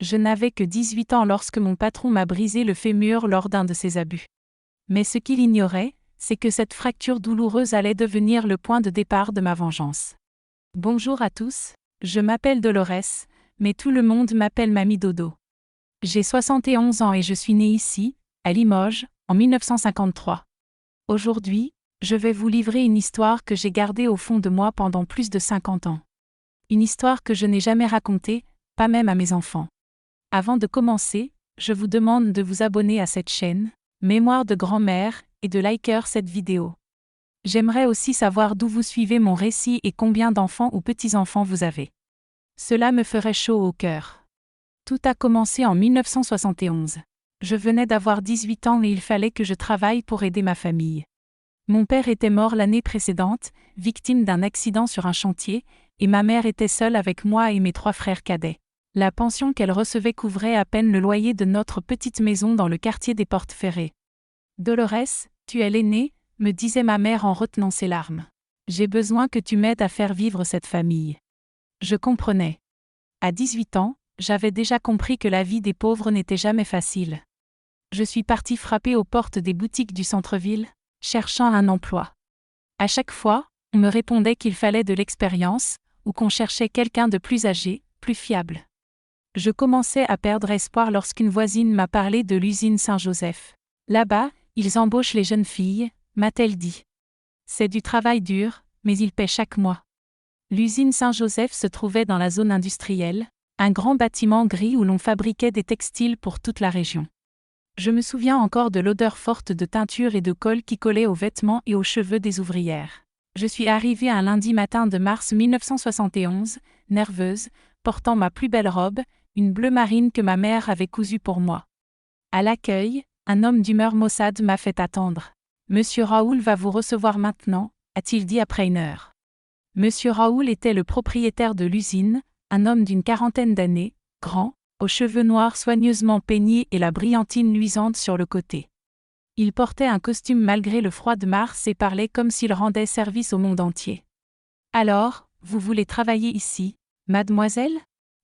Je n'avais que 18 ans lorsque mon patron m'a brisé le fémur lors d'un de ses abus. Mais ce qu'il ignorait, c'est que cette fracture douloureuse allait devenir le point de départ de ma vengeance. Bonjour à tous, je m'appelle Dolores, mais tout le monde m'appelle Mamie Dodo. J'ai 71 ans et je suis née ici, à Limoges, en 1953. Aujourd'hui, je vais vous livrer une histoire que j'ai gardée au fond de moi pendant plus de 50 ans. Une histoire que je n'ai jamais racontée, pas même à mes enfants. Avant de commencer, je vous demande de vous abonner à cette chaîne, Mémoire de grand-mère, et de liker cette vidéo. J'aimerais aussi savoir d'où vous suivez mon récit et combien d'enfants ou petits-enfants vous avez. Cela me ferait chaud au cœur. Tout a commencé en 1971. Je venais d'avoir 18 ans et il fallait que je travaille pour aider ma famille. Mon père était mort l'année précédente, victime d'un accident sur un chantier, et ma mère était seule avec moi et mes 3 frères cadets. La pension qu'elle recevait couvrait à peine le loyer de notre petite maison dans le quartier des Portes Ferrées. « Dolores, tu es l'aînée », me disait ma mère en retenant ses larmes. « J'ai besoin que tu m'aides à faire vivre cette famille. » Je comprenais. À 18 ans, j'avais déjà compris que la vie des pauvres n'était jamais facile. Je suis partie frapper aux portes des boutiques du centre-ville, cherchant un emploi. À chaque fois, on me répondait qu'il fallait de l'expérience, ou qu'on cherchait quelqu'un de plus âgé, plus fiable. Je commençais à perdre espoir lorsqu'une voisine m'a parlé de l'usine Saint-Joseph. Là-bas, ils embauchent les jeunes filles, m'a-t-elle dit. C'est du travail dur, mais ils paient chaque mois. L'usine Saint-Joseph se trouvait dans la zone industrielle, un grand bâtiment gris où l'on fabriquait des textiles pour toute la région. Je me souviens encore de l'odeur forte de teinture et de colle qui collait aux vêtements et aux cheveux des ouvrières. Je suis arrivée un lundi matin de mars 1971, nerveuse, portant ma plus belle robe, une bleu marine que ma mère avait cousue pour moi. À l'accueil, un homme d'humeur maussade m'a fait attendre. « Monsieur Raoul va vous recevoir maintenant », a-t-il dit après une heure. Monsieur Raoul était le propriétaire de l'usine, un homme d'une quarantaine d'années, grand, aux cheveux noirs soigneusement peignés et la brillantine luisante sur le côté. Il portait un costume malgré le froid de mars et parlait comme s'il rendait service au monde entier. « Alors, vous voulez travailler ici, mademoiselle ?»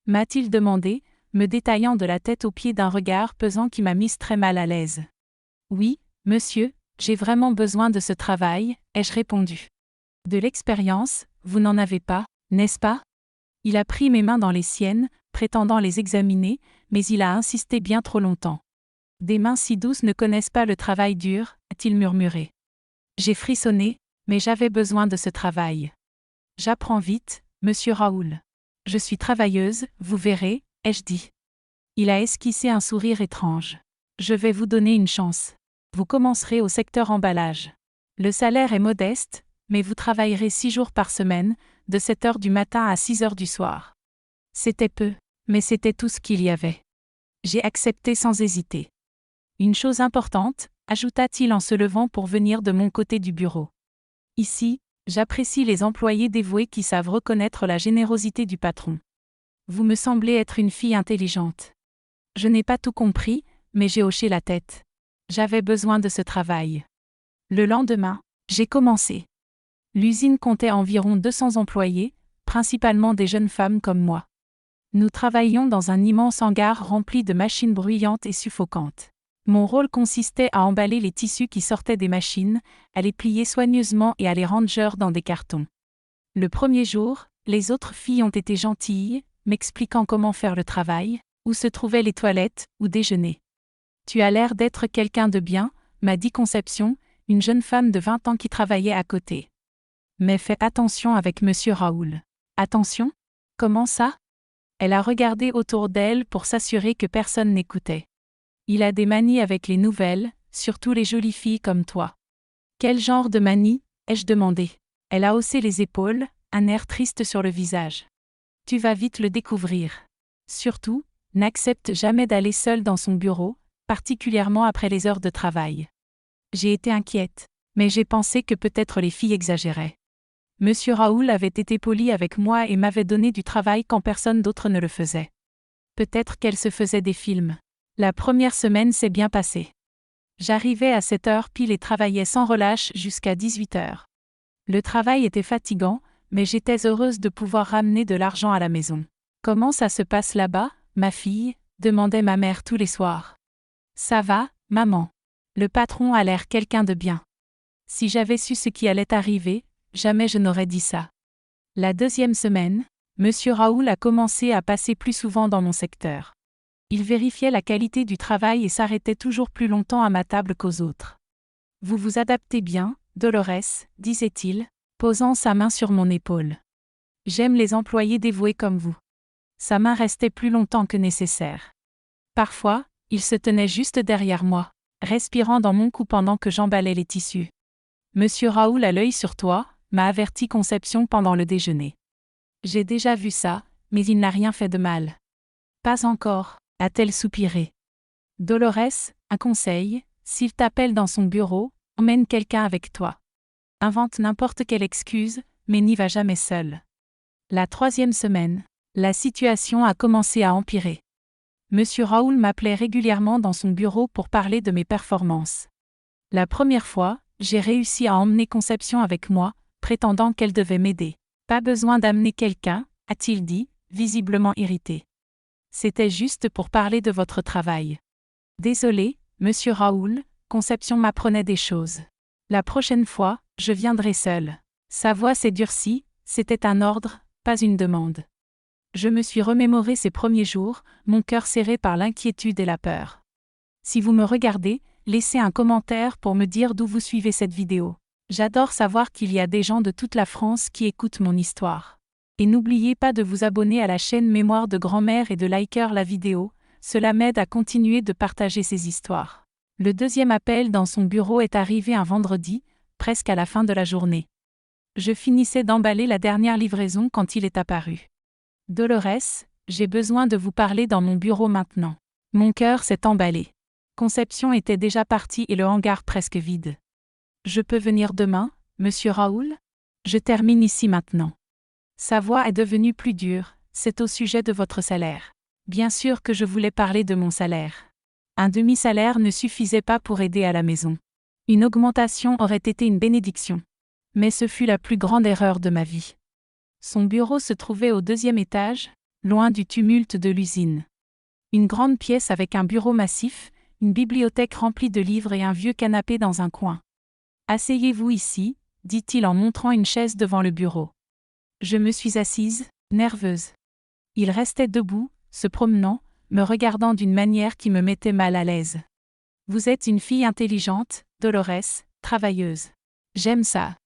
m'a-t-il demandé, me détaillant de la tête aux pieds d'un regard pesant qui m'a mise très mal à l'aise. « Oui, monsieur, j'ai vraiment besoin de ce travail, ai-je répondu. « De l'expérience, vous n'en avez pas, n'est-ce pas ?» Il a pris mes mains dans les siennes, prétendant les examiner, mais il a insisté bien trop longtemps. « Des mains si douces ne connaissent pas le travail dur », a-t-il murmuré. J'ai frissonné, mais j'avais besoin de ce travail. « J'apprends vite, monsieur Raoul. Je suis travailleuse, vous verrez, ai-je dit. » Il a esquissé un sourire étrange. « Je vais vous donner une chance. Vous commencerez au secteur emballage. Le salaire est modeste, mais vous travaillerez 6 jours par semaine, de 7 heures du matin à 6 heures du soir. » C'était peu, mais c'était tout ce qu'il y avait. J'ai accepté sans hésiter. « Une chose importante », ajouta-t-il en se levant pour venir de mon côté du bureau. « Ici, j'apprécie les employés dévoués qui savent reconnaître la générosité du patron. Vous me semblez être une fille intelligente. » Je n'ai pas tout compris, mais j'ai hoché la tête. J'avais besoin de ce travail. Le lendemain, j'ai commencé. L'usine comptait environ 200 employés, principalement des jeunes femmes comme moi. Nous travaillions dans un immense hangar rempli de machines bruyantes et suffocantes. Mon rôle consistait à emballer les tissus qui sortaient des machines, à les plier soigneusement et à les ranger dans des cartons. Le premier jour, les autres filles ont été gentilles, m'expliquant comment faire le travail, où se trouvaient les toilettes, où déjeuner. « Tu as l'air d'être quelqu'un de bien », m'a dit Conception, une jeune femme de 20 ans qui travaillait à côté. « Mais fais attention avec monsieur Raoul. »« Attention ? Comment ça ?» Elle a regardé autour d'elle pour s'assurer que personne n'écoutait. « Il a des manies avec les nouvelles, surtout les jolies filles comme toi. »« Quel genre de manies ?» ai-je demandé. Elle a haussé les épaules, un air triste sur le visage. « Tu vas vite le découvrir. Surtout, n'accepte jamais d'aller seule dans son bureau, particulièrement après les heures de travail. » J'ai été inquiète, mais j'ai pensé que peut-être les filles exagéraient. Monsieur Raoul avait été poli avec moi et m'avait donné du travail quand personne d'autre ne le faisait. Peut-être qu'elle se faisait des films. La première semaine s'est bien passée. J'arrivais à 7 heures pile et travaillais sans relâche jusqu'à 18 heures. Le travail était fatigant, mais j'étais heureuse de pouvoir ramener de l'argent à la maison. « Comment ça se passe là-bas, ma fille ?» demandait ma mère tous les soirs. Ça va, maman. Le patron a l'air quelqu'un de bien. Si j'avais su ce qui allait arriver, jamais je n'aurais dit ça. La deuxième semaine, Monsieur Raoul a commencé à passer plus souvent dans mon secteur. Il vérifiait la qualité du travail et s'arrêtait toujours plus longtemps à ma table qu'aux autres. Vous vous adaptez bien, Dolores, disait-il, posant sa main sur mon épaule. J'aime les employés dévoués comme vous. Sa main restait plus longtemps que nécessaire. Parfois, il se tenait juste derrière moi, respirant dans mon cou pendant que j'emballais les tissus. Monsieur Raoul a l'œil sur toi, m'a averti Conception pendant le déjeuner. J'ai déjà vu ça, mais il n'a rien fait de mal. Pas encore, a-t-elle soupiré. Dolores, un conseil, s'il t'appelle dans son bureau, emmène quelqu'un avec toi. Invente n'importe quelle excuse, mais n'y va jamais seul. La troisième semaine, la situation a commencé à empirer. Monsieur Raoul m'appelait régulièrement dans son bureau pour parler de mes performances. La première fois, j'ai réussi à emmener Conception avec moi, prétendant qu'elle devait m'aider. Pas besoin d'amener quelqu'un, a-t-il dit, visiblement irrité. C'était juste pour parler de votre travail. Désolé, Monsieur Raoul, Conception m'apprenait des choses. La prochaine fois, je viendrai seule. Sa voix s'est durcie, c'était un ordre, pas une demande. Je me suis remémoré ces premiers jours, mon cœur serré par l'inquiétude et la peur. Si vous me regardez, laissez un commentaire pour me dire d'où vous suivez cette vidéo. J'adore savoir qu'il y a des gens de toute la France qui écoutent mon histoire. Et n'oubliez pas de vous abonner à la chaîne Mémoire de grand-mère et de liker la vidéo, cela m'aide à continuer de partager ces histoires. Le deuxième appel dans son bureau est arrivé un vendredi, presque à la fin de la journée. Je finissais d'emballer la dernière livraison quand il est apparu. Dolores, j'ai besoin de vous parler dans mon bureau maintenant. Mon cœur s'est emballé. Conception était déjà partie et le hangar presque vide. Je peux venir demain, Monsieur Raoul? Je termine ici maintenant. Sa voix est devenue plus dure, c'est au sujet de votre salaire. Bien sûr que je voulais parler de mon salaire. Un demi-salaire ne suffisait pas pour aider à la maison. Une augmentation aurait été une bénédiction. Mais ce fut la plus grande erreur de ma vie. Son bureau se trouvait au deuxième étage, loin du tumulte de l'usine. Une grande pièce avec un bureau massif, une bibliothèque remplie de livres et un vieux canapé dans un coin. « Asseyez-vous ici », dit-il en montrant une chaise devant le bureau. Je me suis assise, nerveuse. Il restait debout, se promenant, me regardant d'une manière qui me mettait mal à l'aise. « Vous êtes une fille intelligente, Dolores, travailleuse. J'aime ça. »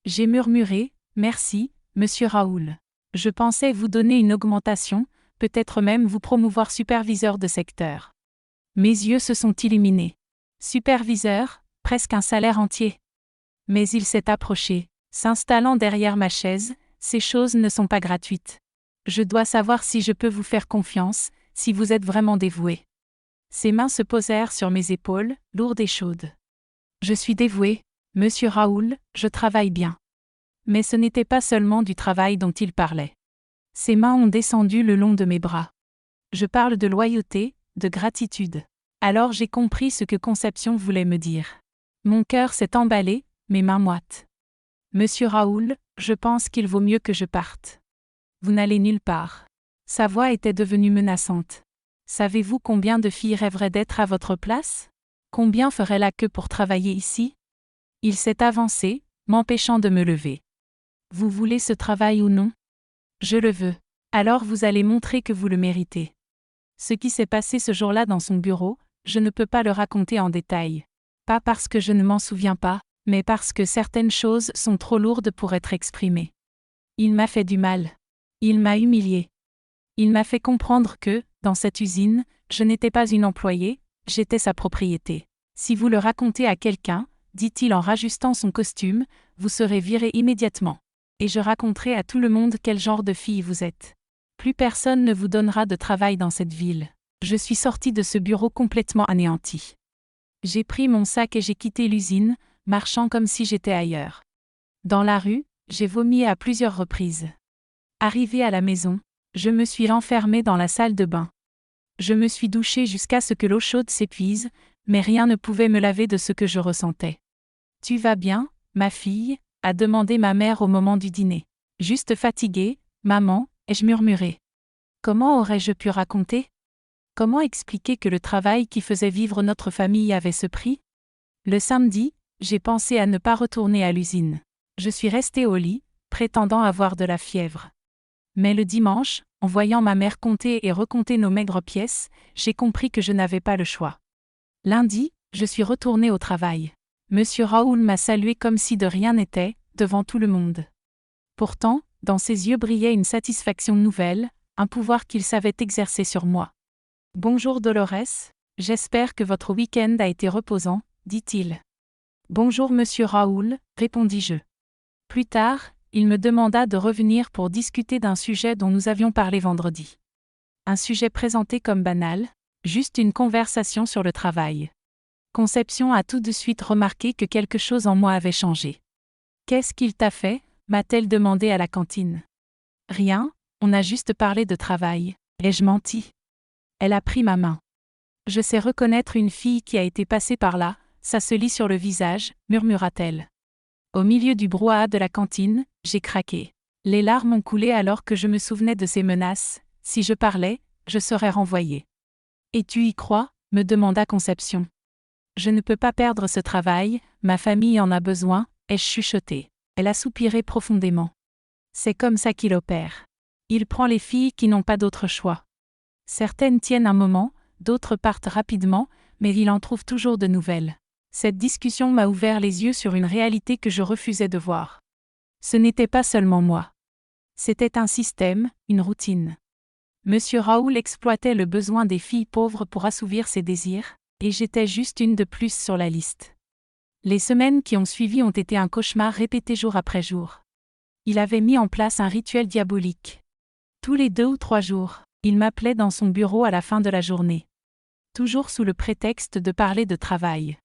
J'ai murmuré, « Merci, Monsieur Raoul. Je pensais vous donner une augmentation, peut-être même vous promouvoir superviseur de secteur. » Mes yeux se sont illuminés. Superviseur, presque un salaire entier. Mais il s'est approché, s'installant derrière ma chaise, ces choses ne sont pas gratuites. Je dois savoir si je peux vous faire confiance, si vous êtes vraiment dévoué. Ses mains se posèrent sur mes épaules, lourdes et chaudes. Je suis dévoué, Monsieur Raoul, je travaille bien. Mais ce n'était pas seulement du travail dont il parlait. Ses mains ont descendu le long de mes bras. Je parle de loyauté, de gratitude. Alors j'ai compris ce que Conception voulait me dire. Mon cœur s'est emballé, mes mains moites. Monsieur Raoul, je pense qu'il vaut mieux que je parte. Vous n'allez nulle part. Sa voix était devenue menaçante. Savez-vous combien de filles rêveraient d'être à votre place? Combien feraient la queue pour travailler ici? Il s'est avancé, m'empêchant de me lever. Vous voulez ce travail ou non? Je le veux. Alors vous allez montrer que vous le méritez. Ce qui s'est passé ce jour-là dans son bureau, je ne peux pas le raconter en détail. Pas parce que je ne m'en souviens pas, mais parce que certaines choses sont trop lourdes pour être exprimées. Il m'a fait du mal. Il m'a humilié. Il m'a fait comprendre que, dans cette usine, je n'étais pas une employée, j'étais sa propriété. Si vous le racontez à quelqu'un, dit-il en rajustant son costume, vous serez viré immédiatement. Et je raconterai à tout le monde quel genre de fille vous êtes. Plus personne ne vous donnera de travail dans cette ville. Je suis sortie de ce bureau complètement anéanti. J'ai pris mon sac et j'ai quitté l'usine, marchant comme si j'étais ailleurs. Dans la rue, j'ai vomi à plusieurs reprises. Arrivée à la maison, je me suis enfermée dans la salle de bain. Je me suis douchée jusqu'à ce que l'eau chaude s'épuise, mais rien ne pouvait me laver de ce que je ressentais. « Tu vas bien, ma fille ?» a demandé ma mère au moment du dîner. « Juste fatiguée, maman », ai-je murmuré. Comment aurais-je pu raconter? Comment expliquer que le travail qui faisait vivre notre famille avait ce prix? Le samedi, j'ai pensé à ne pas retourner à l'usine. Je suis restée au lit, prétendant avoir de la fièvre. Mais le dimanche, en voyant ma mère compter et recompter nos maigres pièces, j'ai compris que je n'avais pas le choix. Lundi, je suis retournée au travail. Monsieur Raoul m'a salué comme si de rien n'était, devant tout le monde. Pourtant, dans ses yeux brillait une satisfaction nouvelle, un pouvoir qu'il savait exercer sur moi. « Bonjour Dolores, j'espère que votre week-end a été reposant, dit-il. « Bonjour Monsieur Raoul, répondis-je. Plus tard, il me demanda de revenir pour discuter d'un sujet dont nous avions parlé vendredi. Un sujet présenté comme banal, juste une conversation sur le travail. Conception a tout de suite remarqué que quelque chose en moi avait changé. « Qu'est-ce qu'il t'a fait ?» m'a-t-elle demandé à la cantine. « Rien, on a juste parlé de travail. » Ai-je menti? Elle a pris ma main. « Je sais reconnaître une fille qui a été passée par là, ça se lit sur le visage, » murmura-t-elle. Au milieu du brouhaha de la cantine, j'ai craqué. Les larmes ont coulé alors que je me souvenais de ses menaces. Si je parlais, je serais renvoyée. « Et tu y crois ?» me demanda Conception. « Je ne peux pas perdre ce travail, ma famille en a besoin, » ai-je chuchoté. Elle a soupiré profondément. C'est comme ça qu'il opère. Il prend les filles qui n'ont pas d'autre choix. Certaines tiennent un moment, d'autres partent rapidement, mais il en trouve toujours de nouvelles. Cette discussion m'a ouvert les yeux sur une réalité que je refusais de voir. Ce n'était pas seulement moi. C'était un système, une routine. Monsieur Raoul exploitait le besoin des filles pauvres pour assouvir ses désirs, et j'étais juste une de plus sur la liste. Les semaines qui ont suivi ont été un cauchemar répété jour après jour. Il avait mis en place un rituel diabolique. Tous les 2 ou 3 jours, il m'appelait dans son bureau à la fin de la journée. Toujours sous le prétexte de parler de travail.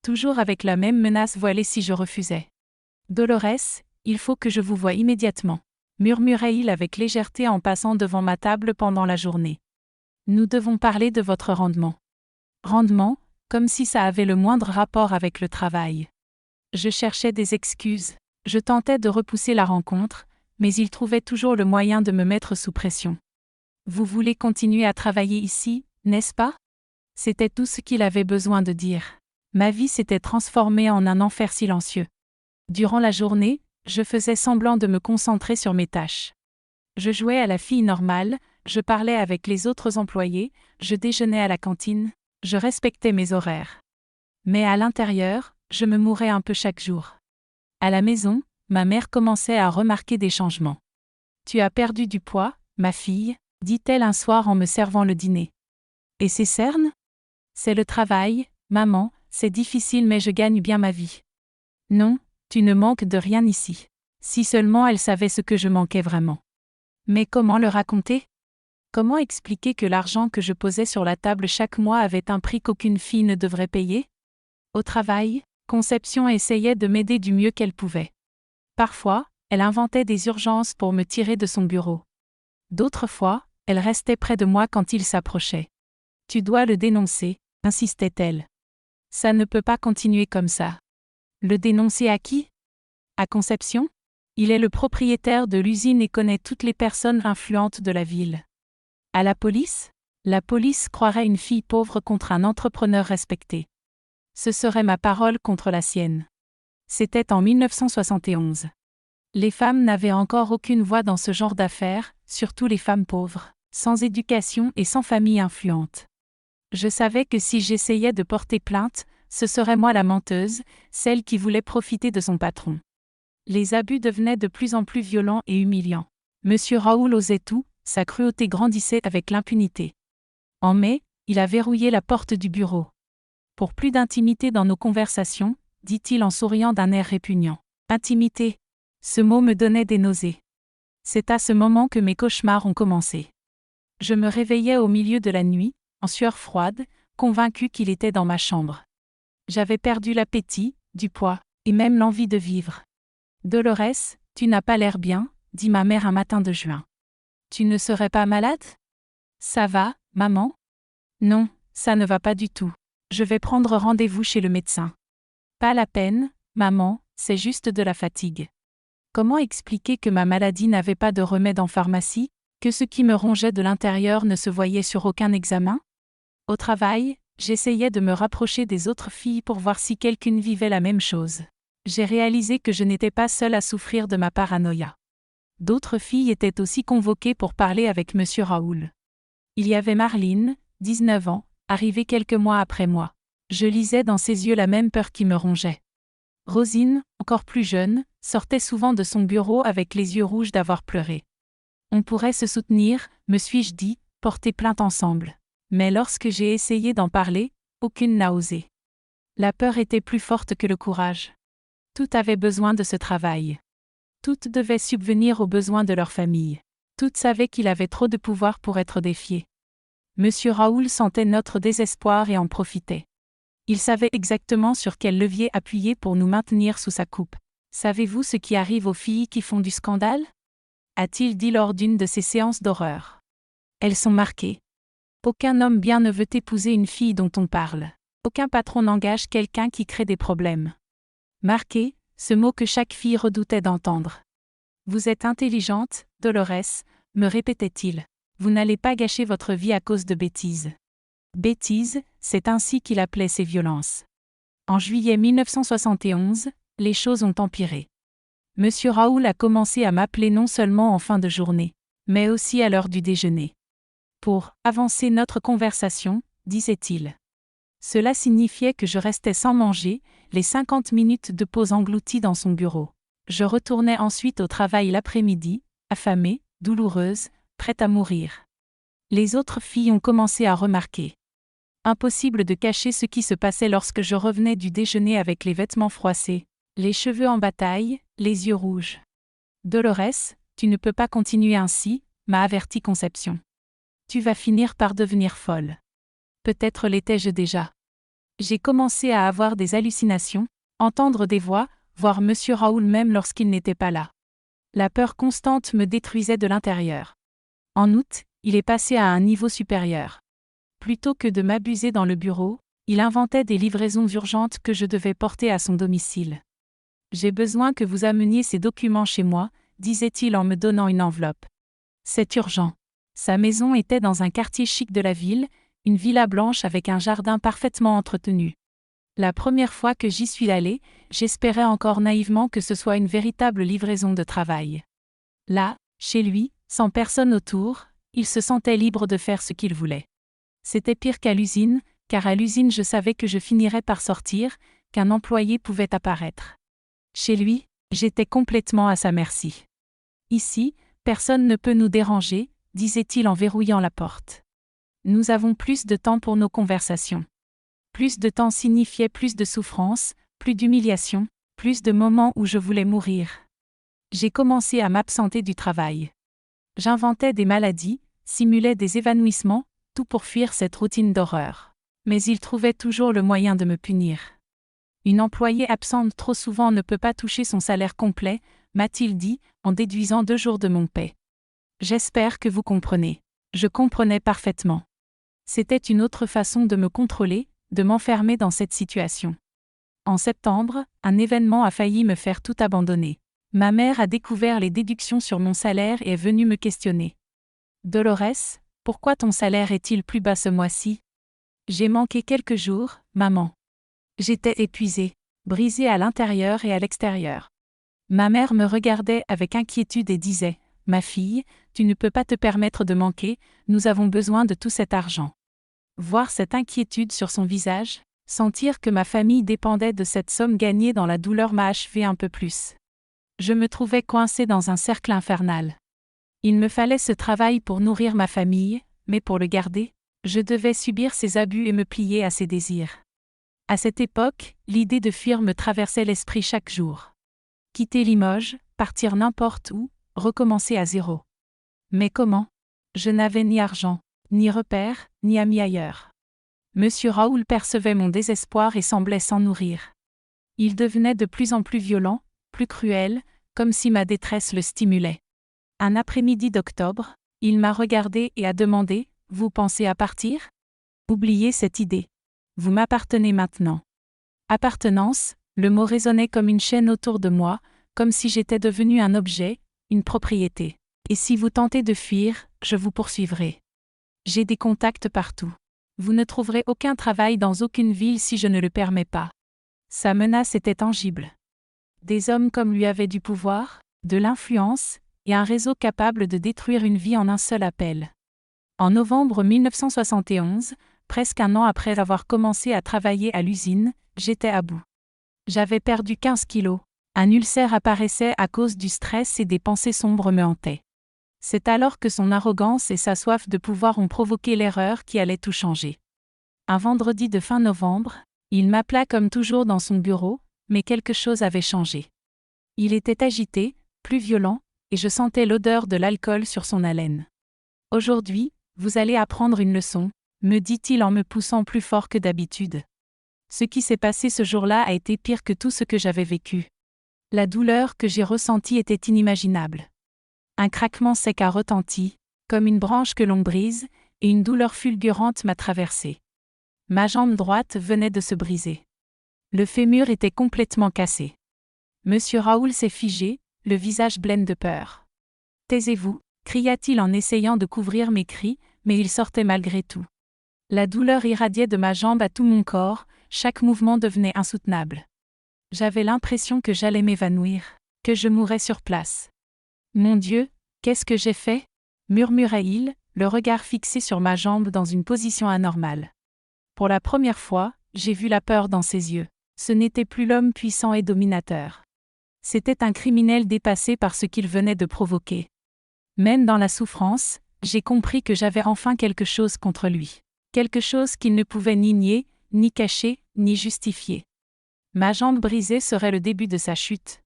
Toujours avec la même menace voilée si je refusais. « Dolores, il faut que je vous voie immédiatement », murmurait-il avec légèreté en passant devant ma table pendant la journée. « Nous devons parler de votre rendement. » Rendement, comme si ça avait le moindre rapport avec le travail. Je cherchais des excuses. Je tentais de repousser la rencontre, mais il trouvait toujours le moyen de me mettre sous pression. « Vous voulez continuer à travailler ici, n'est-ce pas ?» C'était tout ce qu'il avait besoin de dire. Ma vie s'était transformée en un enfer silencieux. Durant la journée, je faisais semblant de me concentrer sur mes tâches. Je jouais à la fille normale, je parlais avec les autres employés, je déjeunais à la cantine, je respectais mes horaires. Mais à l'intérieur, je me mourais un peu chaque jour. À la maison, ma mère commençait à remarquer des changements. « Tu as perdu du poids, ma fille », dit-elle un soir en me servant le dîner. « Et ces cernes ? » ?»« C'est le travail, maman, c'est difficile mais je gagne bien ma vie. » »« Non, tu ne manques de rien ici. » Si seulement elle savait ce que je manquais vraiment. Mais comment le raconter? Comment expliquer que l'argent que je posais sur la table chaque mois avait un prix qu'aucune fille ne devrait payer? Au travail, Conception essayait de m'aider du mieux qu'elle pouvait. Parfois, elle inventait des urgences pour me tirer de son bureau. D'autres fois, elle restait près de moi quand il s'approchait. « Tu dois le dénoncer », insistait-elle. « Ça ne peut pas continuer comme ça. » Le dénoncer à qui? À Conception? Il est le propriétaire de l'usine et connaît toutes les personnes influentes de la ville. À la police? La police croirait une fille pauvre contre un entrepreneur respecté. Ce serait ma parole contre la sienne. C'était en 1971. Les femmes n'avaient encore aucune voix dans ce genre d'affaires, surtout les femmes pauvres, sans éducation et sans famille influente. Je savais que si j'essayais de porter plainte, ce serait moi la menteuse, celle qui voulait profiter de son patron. Les abus devenaient de plus en plus violents et humiliants. Monsieur Raoul osait tout, sa cruauté grandissait avec l'impunité. En mai, il a verrouillé la porte du bureau. « Pour plus d'intimité dans nos conversations », dit-il en souriant d'un air répugnant. « Intimité » ce mot me donnait des nausées. C'est à ce moment que mes cauchemars ont commencé. Je me réveillais au milieu de la nuit, en sueur froide, convaincue qu'il était dans ma chambre. J'avais perdu l'appétit, du poids, et même l'envie de vivre. « Dolores, tu n'as pas l'air bien », dit ma mère un matin de juin. « Tu ne serais pas malade ? » ?»« Ça va, maman ? » ?»« Non, ça ne va pas du tout. Je vais prendre rendez-vous chez le médecin. »« Pas la peine, maman, c'est juste de la fatigue. » Comment expliquer que ma maladie n'avait pas de remède en pharmacie, que ce qui me rongeait de l'intérieur ne se voyait sur aucun examen? Au travail, j'essayais de me rapprocher des autres filles pour voir si quelqu'une vivait la même chose. J'ai réalisé que je n'étais pas seule à souffrir de ma paranoïa. D'autres filles étaient aussi convoquées pour parler avec Monsieur Raoul. Il y avait Marlene, 19 ans, arrivée quelques mois après moi. Je lisais dans ses yeux la même peur qui me rongeait. Rosine, encore plus jeune, sortait souvent de son bureau avec les yeux rouges d'avoir pleuré. On pourrait se soutenir, me suis-je dit, porter plainte ensemble. Mais lorsque j'ai essayé d'en parler, aucune n'a osé. La peur était plus forte que le courage. Toutes avaient besoin de ce travail. Toutes devaient subvenir aux besoins de leur famille. Toutes savaient qu'il avait trop de pouvoir pour être défié. Monsieur Raoul sentait notre désespoir et en profitait. Il savait exactement sur quel levier appuyer pour nous maintenir sous sa coupe. « Savez-vous ce qui arrive aux filles qui font du scandale » a-t-il dit lors d'une de ces séances d'horreur. Elles sont marquées. Aucun homme bien ne veut épouser une fille dont on parle. Aucun patron n'engage quelqu'un qui crée des problèmes. Marquée, ce mot que chaque fille redoutait d'entendre. Vous êtes intelligente, Dolores, me répétait-il. Vous n'allez pas gâcher votre vie à cause de bêtises. Bêtises, c'est ainsi qu'il appelait ces violences. En juillet 1971, les choses ont empiré. Monsieur Raoul a commencé à m'appeler non seulement en fin de journée, mais aussi à l'heure du déjeuner. Pour avancer notre conversation, disait-il. Cela signifiait que je restais sans manger, les 50 minutes de pause englouties dans son bureau. Je retournais ensuite au travail l'après-midi, affamée, douloureuse, prête à mourir. Les autres filles ont commencé à remarquer. Impossible de cacher ce qui se passait lorsque je revenais du déjeuner avec les vêtements froissés, les cheveux en bataille, les yeux rouges. Dolores, tu ne peux pas continuer ainsi, m'a averti Conception. Tu vas finir par devenir folle. Peut-être l'étais-je déjà. J'ai commencé à avoir des hallucinations, entendre des voix, voir Monsieur Raoul même lorsqu'il n'était pas là. La peur constante me détruisait de l'intérieur. En août, il est passé à un niveau supérieur. Plutôt que de m'abuser dans le bureau, il inventait des livraisons urgentes que je devais porter à son domicile. J'ai besoin que vous ameniez ces documents chez moi, disait-il en me donnant une enveloppe. C'est urgent. Sa maison était dans un quartier chic de la ville, une villa blanche avec un jardin parfaitement entretenu. La première fois que j'y suis allée, j'espérais encore naïvement que ce soit une véritable livraison de travail. Là, chez lui, sans personne autour, il se sentait libre de faire ce qu'il voulait. C'était pire qu'à l'usine, car à l'usine je savais que je finirais par sortir, qu'un employé pouvait apparaître. Chez lui, j'étais complètement à sa merci. Ici, personne ne peut nous déranger, disait-il en verrouillant la porte. Nous avons plus de temps pour nos conversations. Plus de temps signifiait plus de souffrance, plus d'humiliation, plus de moments où je voulais mourir. J'ai commencé à m'absenter du travail. J'inventais des maladies, simulais des évanouissements, tout pour fuir cette routine d'horreur. Mais il trouvait toujours le moyen de me punir. Une employée absente trop souvent ne peut pas toucher son salaire complet, m'a-t-il dit, en déduisant 2 jours de mon paie. J'espère que vous comprenez. Je comprenais parfaitement. C'était une autre façon de me contrôler, de m'enfermer dans cette situation. En septembre, un événement a failli me faire tout abandonner. Ma mère a découvert les déductions sur mon salaire et est venue me questionner. Dolores, pourquoi ton salaire est-il plus bas ce mois-ci ? J'ai manqué quelques jours, maman. J'étais épuisée, brisée à l'intérieur et à l'extérieur. Ma mère me regardait avec inquiétude et disait, « Ma fille, tu ne peux pas te permettre de manquer, nous avons besoin de tout cet argent. » Voir cette inquiétude sur son visage, sentir que ma famille dépendait de cette somme gagnée dans la douleur m'a achevé un peu plus. Je me trouvais coincée dans un cercle infernal. Il me fallait ce travail pour nourrir ma famille, mais pour le garder, je devais subir ses abus et me plier à ses désirs. À cette époque, l'idée de fuir me traversait l'esprit chaque jour. Quitter Limoges, partir n'importe où, recommencer à zéro. Mais comment ? Je n'avais ni argent, ni repères, ni amis ailleurs. Monsieur Raoul percevait mon désespoir et semblait s'en nourrir. Il devenait de plus en plus violent, plus cruel, comme si ma détresse le stimulait. Un après-midi d'octobre, il m'a regardé et a demandé « Vous pensez à partir ? Oubliez cette idée. Vous m'appartenez maintenant. » Appartenance, le mot résonnait comme une chaîne autour de moi, comme si j'étais devenu un objet, une propriété. Et si vous tentez de fuir, je vous poursuivrai. J'ai des contacts partout. Vous ne trouverez aucun travail dans aucune ville si je ne le permets pas. Sa menace était tangible. Des hommes comme lui avaient du pouvoir, de l'influence, et un réseau capable de détruire une vie en un seul appel. En novembre 1971, presque un an après avoir commencé à travailler à l'usine, j'étais à bout. J'avais perdu 15 kilos. Un ulcère apparaissait à cause du stress et des pensées sombres me hantaient. C'est alors que son arrogance et sa soif de pouvoir ont provoqué l'erreur qui allait tout changer. Un vendredi de fin novembre, il m'appela comme toujours dans son bureau, mais quelque chose avait changé. Il était agité, plus violent, et je sentais l'odeur de l'alcool sur son haleine. « Aujourd'hui, vous allez apprendre une leçon », me dit-il en me poussant plus fort que d'habitude. Ce qui s'est passé ce jour-là a été pire que tout ce que j'avais vécu. La douleur que j'ai ressentie était inimaginable. Un craquement sec a retenti, comme une branche que l'on brise, et une douleur fulgurante m'a traversée. Ma jambe droite venait de se briser. Le fémur était complètement cassé. Monsieur Raoul s'est figé, le visage blême de peur. « Taisez-vous » cria-t-il en essayant de couvrir mes cris, mais il sortait malgré tout. La douleur irradiait de ma jambe à tout mon corps, chaque mouvement devenait insoutenable. J'avais l'impression que j'allais m'évanouir, que je mourrais sur place. « Mon Dieu, qu'est-ce que j'ai fait » murmurait-il, le regard fixé sur ma jambe dans une position anormale. Pour la première fois, j'ai vu la peur dans ses yeux. Ce n'était plus l'homme puissant et dominateur. C'était un criminel dépassé par ce qu'il venait de provoquer. Même dans la souffrance, j'ai compris que j'avais enfin quelque chose contre lui. Quelque chose qu'il ne pouvait ni nier, ni cacher, ni justifier. Ma jambe brisée serait le début de sa chute.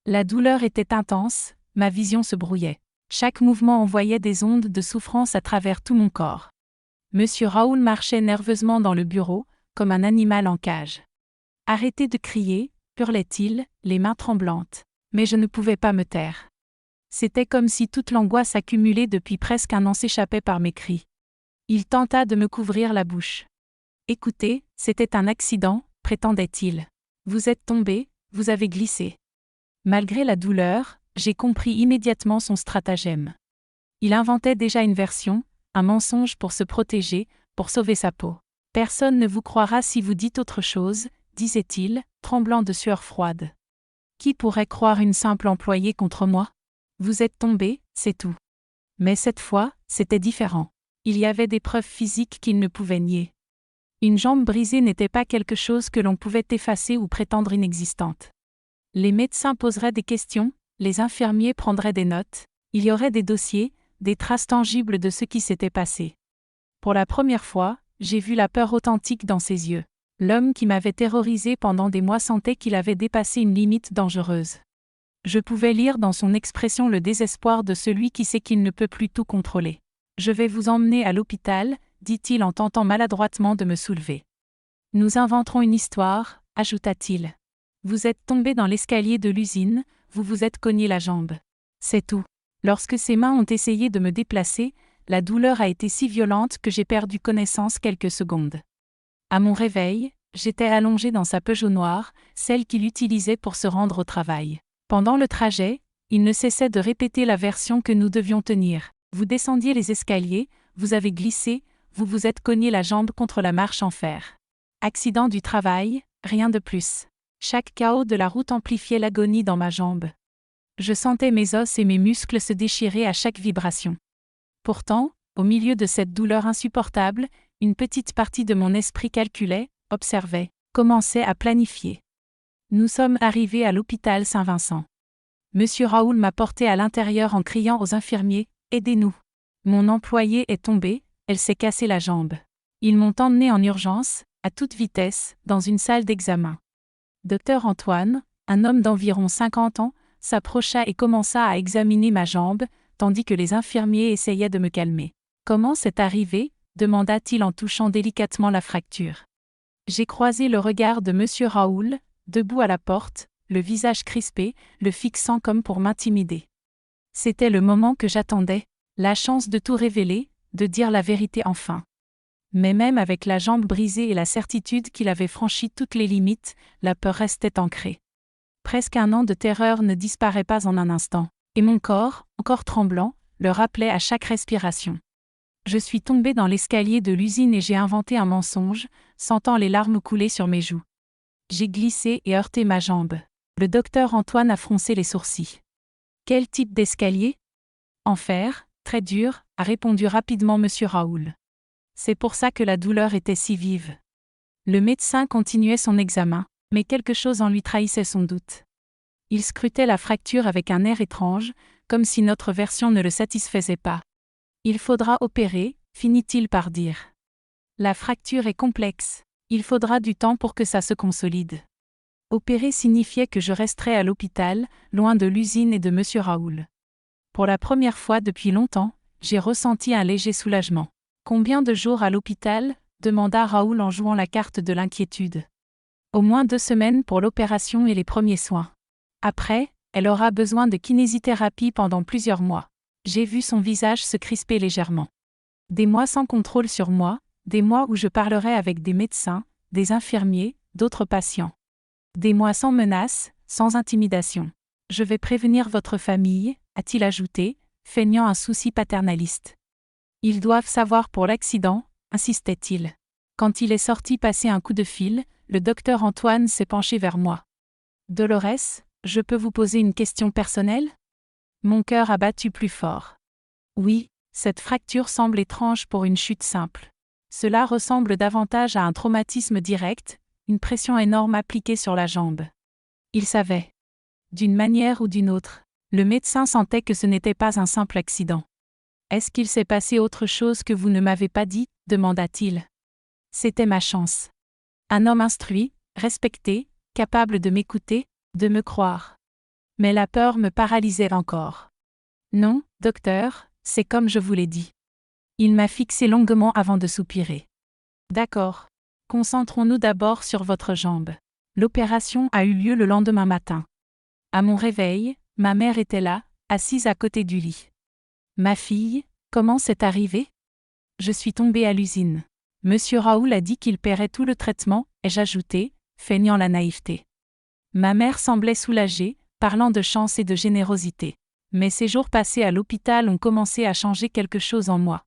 La douleur était intense, ma vision se brouillait. Chaque mouvement envoyait des ondes de souffrance à travers tout mon corps. Monsieur Raoul marchait nerveusement dans le bureau, comme un animal en cage. « Arrêtez de crier » hurlait-il, les mains tremblantes. Mais je ne pouvais pas me taire. C'était comme si toute l'angoisse accumulée depuis presque un an s'échappait par mes cris. Il tenta de me couvrir la bouche. « Écoutez, c'était un accident » prétendait-il. « Vous êtes tombé, vous avez glissé. » Malgré la douleur, j'ai compris immédiatement son stratagème. Il inventait déjà une version, un mensonge pour se protéger, pour sauver sa peau. « Personne ne vous croira si vous dites autre chose », disait-il, tremblant de sueur froide. « Qui pourrait croire une simple employée contre moi ? Vous êtes tombé, c'est tout. » Mais cette fois, c'était différent. Il y avait des preuves physiques qu'il ne pouvait nier. Une jambe brisée n'était pas quelque chose que l'on pouvait effacer ou prétendre inexistante. Les médecins poseraient des questions, les infirmiers prendraient des notes, il y aurait des dossiers, des traces tangibles de ce qui s'était passé. Pour la première fois, j'ai vu la peur authentique dans ses yeux. L'homme qui m'avait terrorisé pendant des mois sentait qu'il avait dépassé une limite dangereuse. Je pouvais lire dans son expression le désespoir de celui qui sait qu'il ne peut plus tout contrôler. « Je vais vous emmener à l'hôpital », dit-il en tentant maladroitement de me soulever. « Nous inventerons une histoire », ajouta-t-il. « Vous êtes tombé dans l'escalier de l'usine, vous vous êtes cogné la jambe. C'est tout. » Lorsque ses mains ont essayé de me déplacer, la douleur a été si violente que j'ai perdu connaissance quelques secondes. À mon réveil, j'étais allongé dans sa Peugeot noire, celle qu'il utilisait pour se rendre au travail. Pendant le trajet, il ne cessait de répéter la version que nous devions tenir. Vous descendiez les escaliers, vous avez glissé, vous vous êtes cogné la jambe contre la marche en fer. Accident du travail, rien de plus. Chaque chaos de la route amplifiait l'agonie dans ma jambe. Je sentais mes os et mes muscles se déchirer à chaque vibration. Pourtant, au milieu de cette douleur insupportable, une petite partie de mon esprit calculait, observait, commençait à planifier. Nous sommes arrivés à l'hôpital Saint-Vincent. Monsieur Raoul m'a porté à l'intérieur en criant aux infirmiers « Aidez-nous !» Mon employée est tombée, elle s'est cassé la jambe. Ils m'ont emmené en urgence, à toute vitesse, dans une salle d'examen. Docteur Antoine, un homme d'environ 50 ans, s'approcha et commença à examiner ma jambe, tandis que les infirmiers essayaient de me calmer. « Comment c'est arrivé ?» demanda-t-il en touchant délicatement la fracture. J'ai croisé le regard de monsieur Raoul, debout à la porte, le visage crispé, le fixant comme pour m'intimider. C'était le moment que j'attendais, la chance de tout révéler, de dire la vérité enfin. Mais même avec la jambe brisée et la certitude qu'il avait franchi toutes les limites, la peur restait ancrée. Presque un an de terreur ne disparaît pas en un instant, et mon corps, encore tremblant, le rappelait à chaque respiration. Je suis tombée dans l'escalier de l'usine et j'ai inventé un mensonge, sentant les larmes couler sur mes joues. J'ai glissé et heurté ma jambe. Le docteur Antoine a froncé les sourcils. Quel type d'escalier? En fer, très dur, a répondu rapidement monsieur Raoul. C'est pour ça que la douleur était si vive. Le médecin continuait son examen, mais quelque chose en lui trahissait son doute. Il scrutait la fracture avec un air étrange, comme si notre version ne le satisfaisait pas. Il faudra opérer, finit-il par dire. La fracture est complexe. Il faudra du temps pour que ça se consolide. Opérer signifiait que je resterais à l'hôpital, loin de l'usine et de monsieur Raoul. Pour la première fois depuis longtemps, j'ai ressenti un léger soulagement. Combien de jours à l'hôpital? Demanda Raoul en jouant la carte de l'inquiétude. Au moins 2 semaines pour l'opération et les premiers soins. Après, elle aura besoin de kinésithérapie pendant plusieurs mois. J'ai vu son visage se crisper légèrement. Des mois sans contrôle sur moi, des mois où je parlerai avec des médecins, des infirmiers, d'autres patients. Des mois sans menace, sans intimidation. Je vais prévenir votre famille, a-t-il ajouté, feignant un souci paternaliste. Ils doivent savoir pour l'accident, insistait-il. Quand il est sorti passer un coup de fil, le docteur Antoine s'est penché vers moi. Dolores, je peux vous poser une question personnelle? Mon cœur a battu plus fort. Oui, cette fracture semble étrange pour une chute simple. Cela ressemble davantage à un traumatisme direct, une pression énorme appliquée sur la jambe. Il savait. D'une manière ou d'une autre, le médecin sentait que ce n'était pas un simple accident. Est-ce qu'il s'est passé autre chose que vous ne m'avez pas dit? Demanda-t-il. C'était ma chance. Un homme instruit, respecté, capable de m'écouter, de me croire. Mais la peur me paralysait encore. Non, docteur, c'est comme je vous l'ai dit. Il m'a fixé longuement avant de soupirer. D'accord. Concentrons-nous d'abord sur votre jambe. L'opération a eu lieu le lendemain matin. À mon réveil, ma mère était là, assise à côté du lit. Ma fille, comment c'est arrivé? Je suis tombée à l'usine. Monsieur Raoul a dit qu'il paierait tout le traitement, ai-je ajouté, feignant la naïveté. Ma mère semblait soulagée, parlant de chance et de générosité. Mais ces jours passés à l'hôpital ont commencé à changer quelque chose en moi.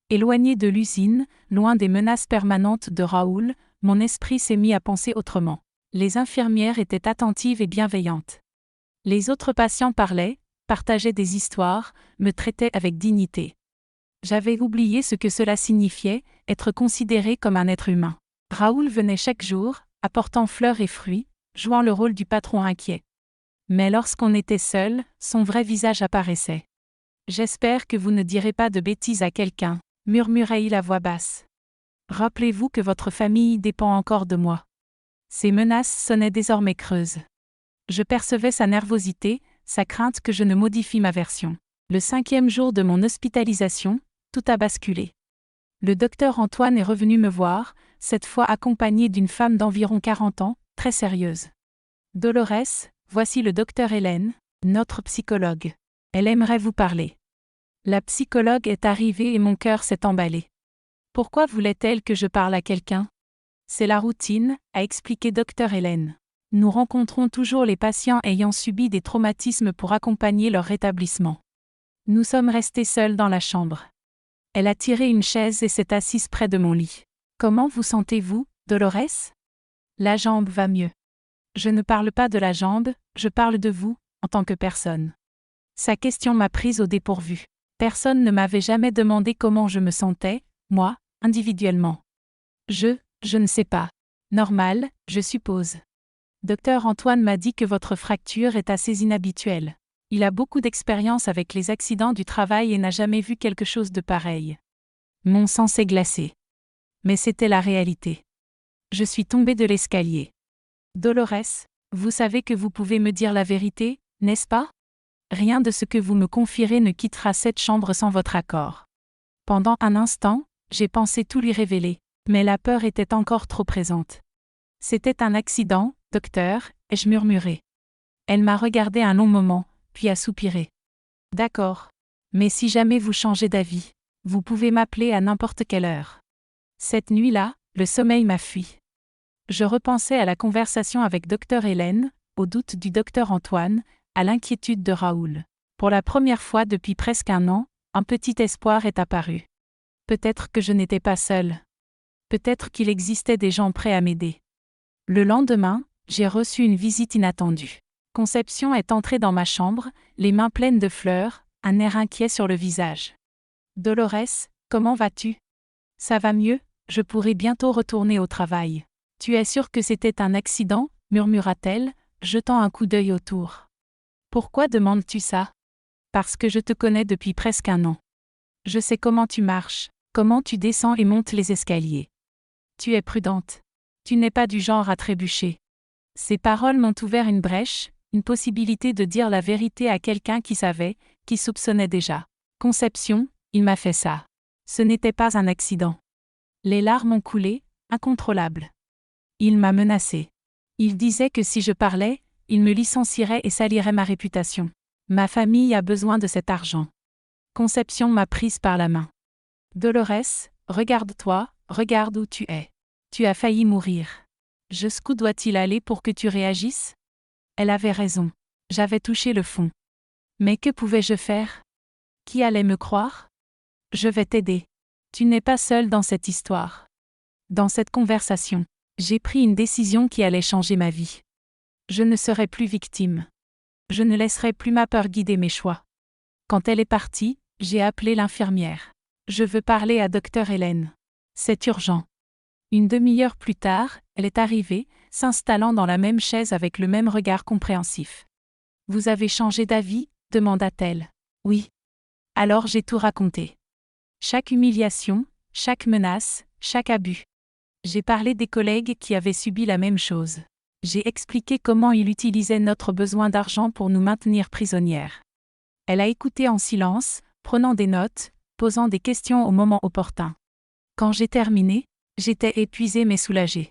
Éloigné de l'usine, loin des menaces permanentes de Raoul, mon esprit s'est mis à penser autrement. Les infirmières étaient attentives et bienveillantes. Les autres patients parlaient, partageaient des histoires, me traitaient avec dignité. J'avais oublié ce que cela signifiait, être considéré comme un être humain. Raoul venait chaque jour, apportant fleurs et fruits, jouant le rôle du patron inquiet. Mais lorsqu'on était seul, son vrai visage apparaissait. « J'espère que vous ne direz pas de bêtises à quelqu'un », murmurait-il à voix basse. « Rappelez-vous que votre famille dépend encore de moi. » Ces menaces sonnaient désormais creuses. Je percevais sa nervosité, sa crainte que je ne modifie ma version. Le 5e jour de mon hospitalisation, tout a basculé. Le docteur Antoine est revenu me voir, cette fois accompagné d'une femme d'environ 40 ans, très sérieuse. « Dolores, voici le docteur Hélène, notre psychologue. Elle aimerait vous parler. » La psychologue est arrivée et mon cœur s'est emballé. Pourquoi voulait-elle que je parle à quelqu'un? C'est la routine, a expliqué docteur Hélène. Nous rencontrons toujours les patients ayant subi des traumatismes pour accompagner leur rétablissement. Nous sommes restés seuls dans la chambre. Elle a tiré une chaise et s'est assise près de mon lit. Comment vous sentez-vous, Dolores? La jambe va mieux. Je ne parle pas de la jambe, je parle de vous, en tant que personne. Sa question m'a prise au dépourvu. Personne ne m'avait jamais demandé comment je me sentais, moi, individuellement. Je ne sais pas. Normal, je suppose. Docteur Antoine m'a dit que votre fracture est assez inhabituelle. Il a beaucoup d'expérience avec les accidents du travail et n'a jamais vu quelque chose de pareil. Mon sang s'est glacé. Mais c'était la réalité. Je suis tombée de l'escalier. Dolores, vous savez que vous pouvez me dire la vérité, n'est-ce pas? Rien de ce que vous me confierez ne quittera cette chambre sans votre accord. Pendant un instant, j'ai pensé tout lui révéler, mais la peur était encore trop présente. C'était un accident, docteur, ai-je murmuré. Elle m'a regardé un long moment, puis a soupiré. D'accord. Mais si jamais vous changez d'avis, vous pouvez m'appeler à n'importe quelle heure. Cette nuit-là, le sommeil m'a fui. Je repensais à la conversation avec docteur Hélène, au doute du docteur Antoine, à l'inquiétude de Raoul. Pour la première fois depuis presque un an, un petit espoir est apparu. Peut-être que je n'étais pas seule. Peut-être qu'il existait des gens prêts à m'aider. Le lendemain, j'ai reçu une visite inattendue. Conception est entrée dans ma chambre, les mains pleines de fleurs, un air inquiet sur le visage. Dolores, comment vas-tu? Ça va mieux, je pourrai bientôt retourner au travail. Tu es sûre que c'était un accident? Murmura-t-elle, jetant un coup d'œil autour. Pourquoi demandes-tu ça? Parce que je te connais depuis presque un an. Je sais comment tu marches, comment tu descends et montes les escaliers. Tu es prudente. Tu n'es pas du genre à trébucher. Ces paroles m'ont ouvert une brèche, une possibilité de dire la vérité à quelqu'un qui savait, qui soupçonnait déjà. Conception, il m'a fait ça. Ce n'était pas un accident. Les larmes ont coulé, incontrôlables. Il m'a menacé. Il disait que si je parlais, il me licencierait et salirait ma réputation. Ma famille a besoin de cet argent. Conception m'a prise par la main. Dolores, regarde-toi, regarde où tu es. Tu as failli mourir. Jusqu'où doit-il aller pour que tu réagisses? Elle avait raison. J'avais touché le fond. Mais que pouvais-je faire? Qui allait me croire? Je vais t'aider. Tu n'es pas seule dans cette histoire. Dans cette conversation, j'ai pris une décision qui allait changer ma vie. Je ne serai plus victime. Je ne laisserai plus ma peur guider mes choix. Quand elle est partie, j'ai appelé l'infirmière. Je veux parler à Dr Hélène. C'est urgent. Une demi-heure plus tard, elle est arrivée, s'installant dans la même chaise avec le même regard compréhensif. « Vous avez changé d'avis ?» demanda-t-elle. « Oui. » Alors j'ai tout raconté. Chaque humiliation, chaque menace, chaque abus. J'ai parlé des collègues qui avaient subi la même chose. J'ai expliqué comment il utilisait notre besoin d'argent pour nous maintenir prisonnières. Elle a écouté en silence, prenant des notes, posant des questions au moment opportun. Quand j'ai terminé, j'étais épuisée mais soulagée.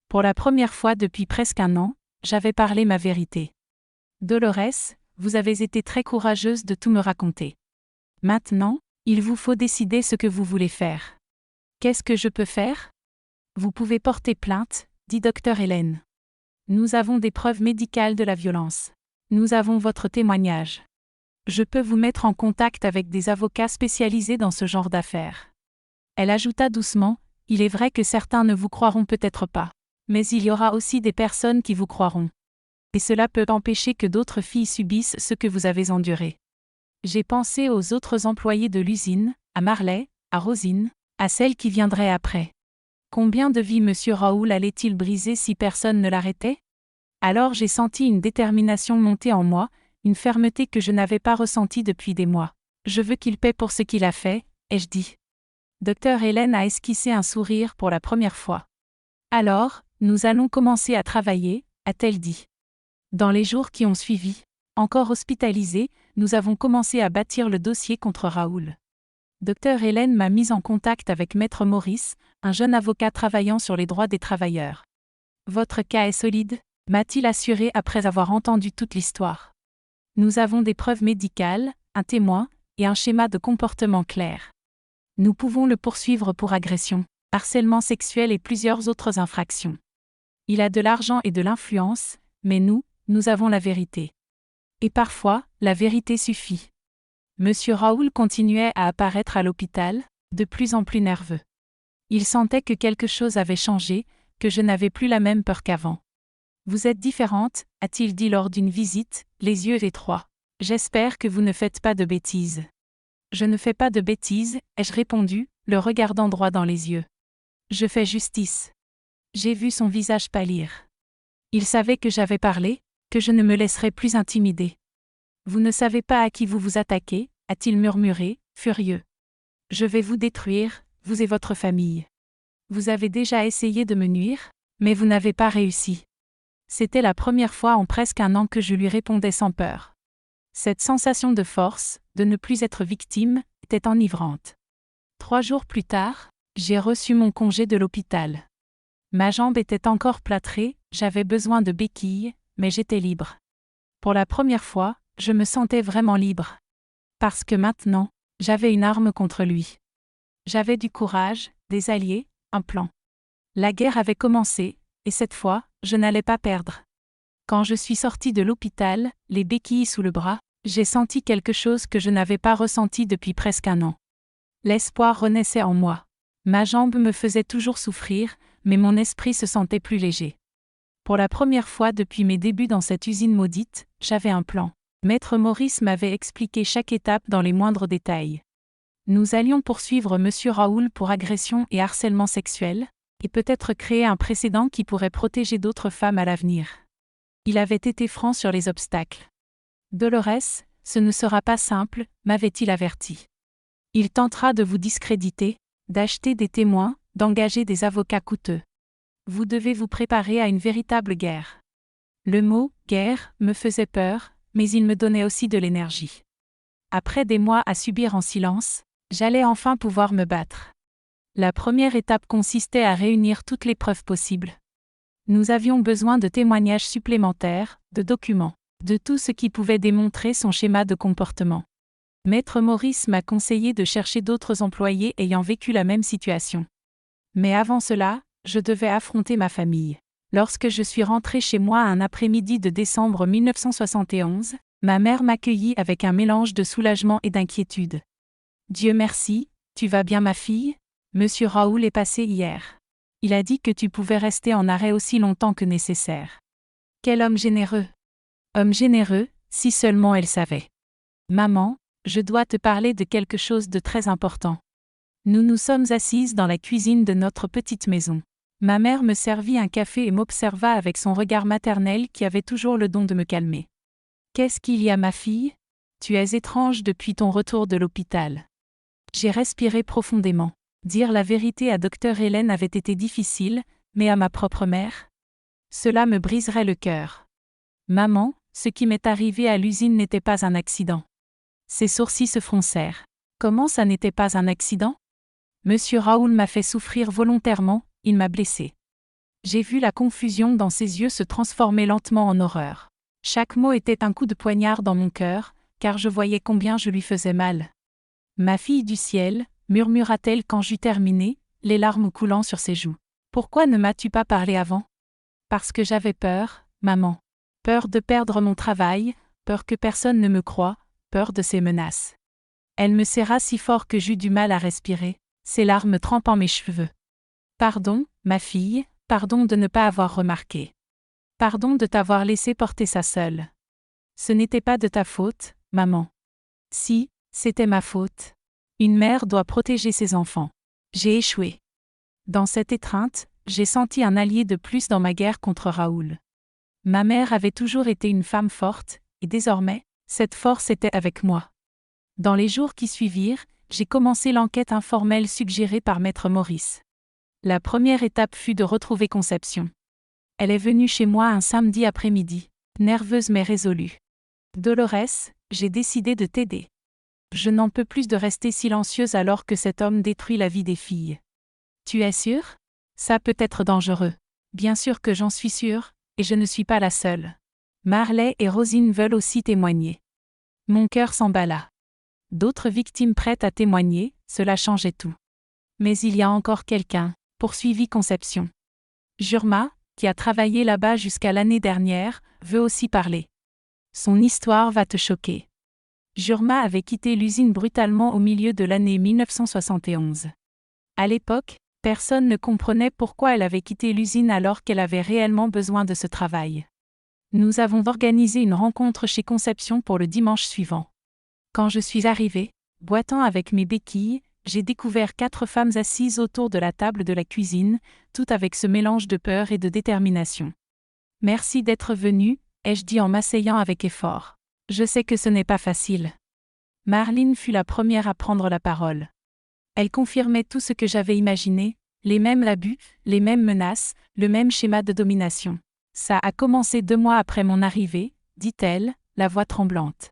Pour la première fois depuis presque un an, j'avais parlé ma vérité. Dolores, vous avez été très courageuse de tout me raconter. Maintenant, il vous faut décider ce que vous voulez faire. Qu'est-ce que je peux faire? Vous pouvez porter plainte, dit Dr Hélène. Nous avons des preuves médicales de la violence. Nous avons votre témoignage. Je peux vous mettre en contact avec des avocats spécialisés dans ce genre d'affaires. Elle ajouta doucement, il est vrai que certains ne vous croiront peut-être pas. Mais il y aura aussi des personnes qui vous croiront. Et cela peut empêcher que d'autres filles subissent ce que vous avez enduré. J'ai pensé aux autres employés de l'usine, à Marley, à Rosine, à celles qui viendraient après. Combien de vies M. Raoul allait-il briser si personne ne l'arrêtait? Alors j'ai senti une détermination monter en moi, une fermeté que je n'avais pas ressentie depuis des mois. Je veux qu'il paie pour ce qu'il a fait, ai-je dit. Dr Hélène a esquissé un sourire pour la première fois. Alors, nous allons commencer à travailler, a-t-elle dit. Dans les jours qui ont suivi, encore hospitalisés, nous avons commencé à bâtir le dossier contre Raoul. Dr Hélène m'a mise en contact avec Maître Maurice, un jeune avocat travaillant sur les droits des travailleurs. Votre cas est solide, m'a-t-il assuré après avoir entendu toute l'histoire. Nous avons des preuves médicales, un témoin, et un schéma de comportement clair. Nous pouvons le poursuivre pour agression, harcèlement sexuel et plusieurs autres infractions. Il a de l'argent et de l'influence, mais nous avons la vérité. Et parfois, la vérité suffit. Monsieur Raoul continuait à apparaître à l'hôpital, de plus en plus nerveux. Il sentait que quelque chose avait changé, que je n'avais plus la même peur qu'avant. Vous êtes différente, a-t-il dit lors d'une visite, les yeux étroits. J'espère que vous ne faites pas de bêtises. Je ne fais pas de bêtises, ai-je répondu, le regardant droit dans les yeux. Je fais justice. J'ai vu son visage pâlir. Il savait que j'avais parlé, que je ne me laisserais plus intimider. Vous ne savez pas à qui vous vous attaquez, a-t-il murmuré, furieux. Je vais vous détruire, vous et votre famille. Vous avez déjà essayé de me nuire, mais vous n'avez pas réussi. C'était la première fois en presque un an que je lui répondais sans peur. Cette sensation de force, de ne plus être victime, était enivrante. 3 jours plus tard, j'ai reçu mon congé de l'hôpital. Ma jambe était encore plâtrée, j'avais besoin de béquilles, mais j'étais libre. Pour la première fois, je me sentais vraiment libre. Parce que maintenant, j'avais une arme contre lui. J'avais du courage, des alliés, un plan. La guerre avait commencé, et cette fois, je n'allais pas perdre. Quand je suis sortie de l'hôpital, les béquilles sous le bras, j'ai senti quelque chose que je n'avais pas ressenti depuis presque un an. L'espoir renaissait en moi. Ma jambe me faisait toujours souffrir, mais mon esprit se sentait plus léger. Pour la première fois depuis mes débuts dans cette usine maudite, j'avais un plan. Maître Maurice m'avait expliqué chaque étape dans les moindres détails. Nous allions poursuivre Monsieur Raoul pour agression et harcèlement sexuel, et peut-être créer un précédent qui pourrait protéger d'autres femmes à l'avenir. Il avait été franc sur les obstacles. Dolores, ce ne sera pas simple, m'avait-il averti. Il tentera de vous discréditer, d'acheter des témoins, d'engager des avocats coûteux. Vous devez vous préparer à une véritable guerre. Le mot « guerre » me faisait peur, mais il me donnait aussi de l'énergie. Après des mois à subir en silence, j'allais enfin pouvoir me battre. La première étape consistait à réunir toutes les preuves possibles. Nous avions besoin de témoignages supplémentaires, de documents, de tout ce qui pouvait démontrer son schéma de comportement. Maître Maurice m'a conseillé de chercher d'autres employés ayant vécu la même situation. Mais avant cela, je devais affronter ma famille. Lorsque je suis rentrée chez moi un après-midi de décembre 1971, ma mère m'accueillit avec un mélange de soulagement et d'inquiétude. « Dieu merci, tu vas bien ma fille ? Monsieur Raoul est passé hier. Il a dit que tu pouvais rester en arrêt aussi longtemps que nécessaire. » Quel homme généreux ! Homme généreux, si seulement elle savait. Maman, je dois te parler de quelque chose de très important. Nous nous sommes assises dans la cuisine de notre petite maison. Ma mère me servit un café et m'observa avec son regard maternel qui avait toujours le don de me calmer. « Qu'est-ce qu'il y a ma fille ? Tu es étrange depuis ton retour de l'hôpital. » J'ai respiré profondément. Dire la vérité à Dr Hélène avait été difficile, mais à ma propre mère ? Cela me briserait le cœur. Maman, ce qui m'est arrivé à l'usine n'était pas un accident. Ses sourcils se froncèrent. Comment ça n'était pas un accident ? Monsieur Raoul m'a fait souffrir volontairement, il m'a blessé. J'ai vu la confusion dans ses yeux se transformer lentement en horreur. Chaque mot était un coup de poignard dans mon cœur, car je voyais combien je lui faisais mal. Ma fille du ciel, murmura-t-elle quand j'eus terminé, les larmes coulant sur ses joues. Pourquoi ne m'as-tu pas parlé avant ? Parce que j'avais peur, maman. Peur de perdre mon travail, peur que personne ne me croie, peur de ses menaces. Elle me serra si fort que j'eus du mal à respirer, ses larmes trempant mes cheveux. Pardon, ma fille, pardon de ne pas avoir remarqué. Pardon de t'avoir laissé porter ça seule. Ce n'était pas de ta faute, maman. Si, c'était ma faute. Une mère doit protéger ses enfants. J'ai échoué. Dans cette étreinte, j'ai senti un allié de plus dans ma guerre contre Raoul. Ma mère avait toujours été une femme forte, et désormais, cette force était avec moi. Dans les jours qui suivirent, j'ai commencé l'enquête informelle suggérée par Maître Maurice. La première étape fut de retrouver Conception. Elle est venue chez moi un samedi après-midi, nerveuse mais résolue. « Dolores, j'ai décidé de t'aider. Je n'en peux plus de rester silencieuse alors que cet homme détruit la vie des filles. Tu es sûre ? Ça peut être dangereux. Bien sûr que j'en suis sûre, et je ne suis pas la seule. Marley et Rosine veulent aussi témoigner. » Mon cœur s'emballa. D'autres victimes prêtes à témoigner, cela changeait tout. Mais il y a encore quelqu'un, poursuivit Conception. Jurma, qui a travaillé là-bas jusqu'à l'année dernière, veut aussi parler. Son histoire va te choquer. Jurma avait quitté l'usine brutalement au milieu de l'année 1971. À l'époque, personne ne comprenait pourquoi elle avait quitté l'usine alors qu'elle avait réellement besoin de ce travail. Nous avons organisé une rencontre chez Conception pour le dimanche suivant. Quand je suis arrivée, boitant avec mes béquilles, j'ai découvert 4 femmes assises autour de la table de la cuisine, toutes avec ce mélange de peur et de détermination. « Merci d'être venue », ai-je dit en m'asseyant avec effort. « Je sais que ce n'est pas facile. » Marlene fut la première à prendre la parole. Elle confirmait tout ce que j'avais imaginé, les mêmes abus, les mêmes menaces, le même schéma de domination. « Ça a commencé 2 mois après mon arrivée, » dit-elle, la voix tremblante.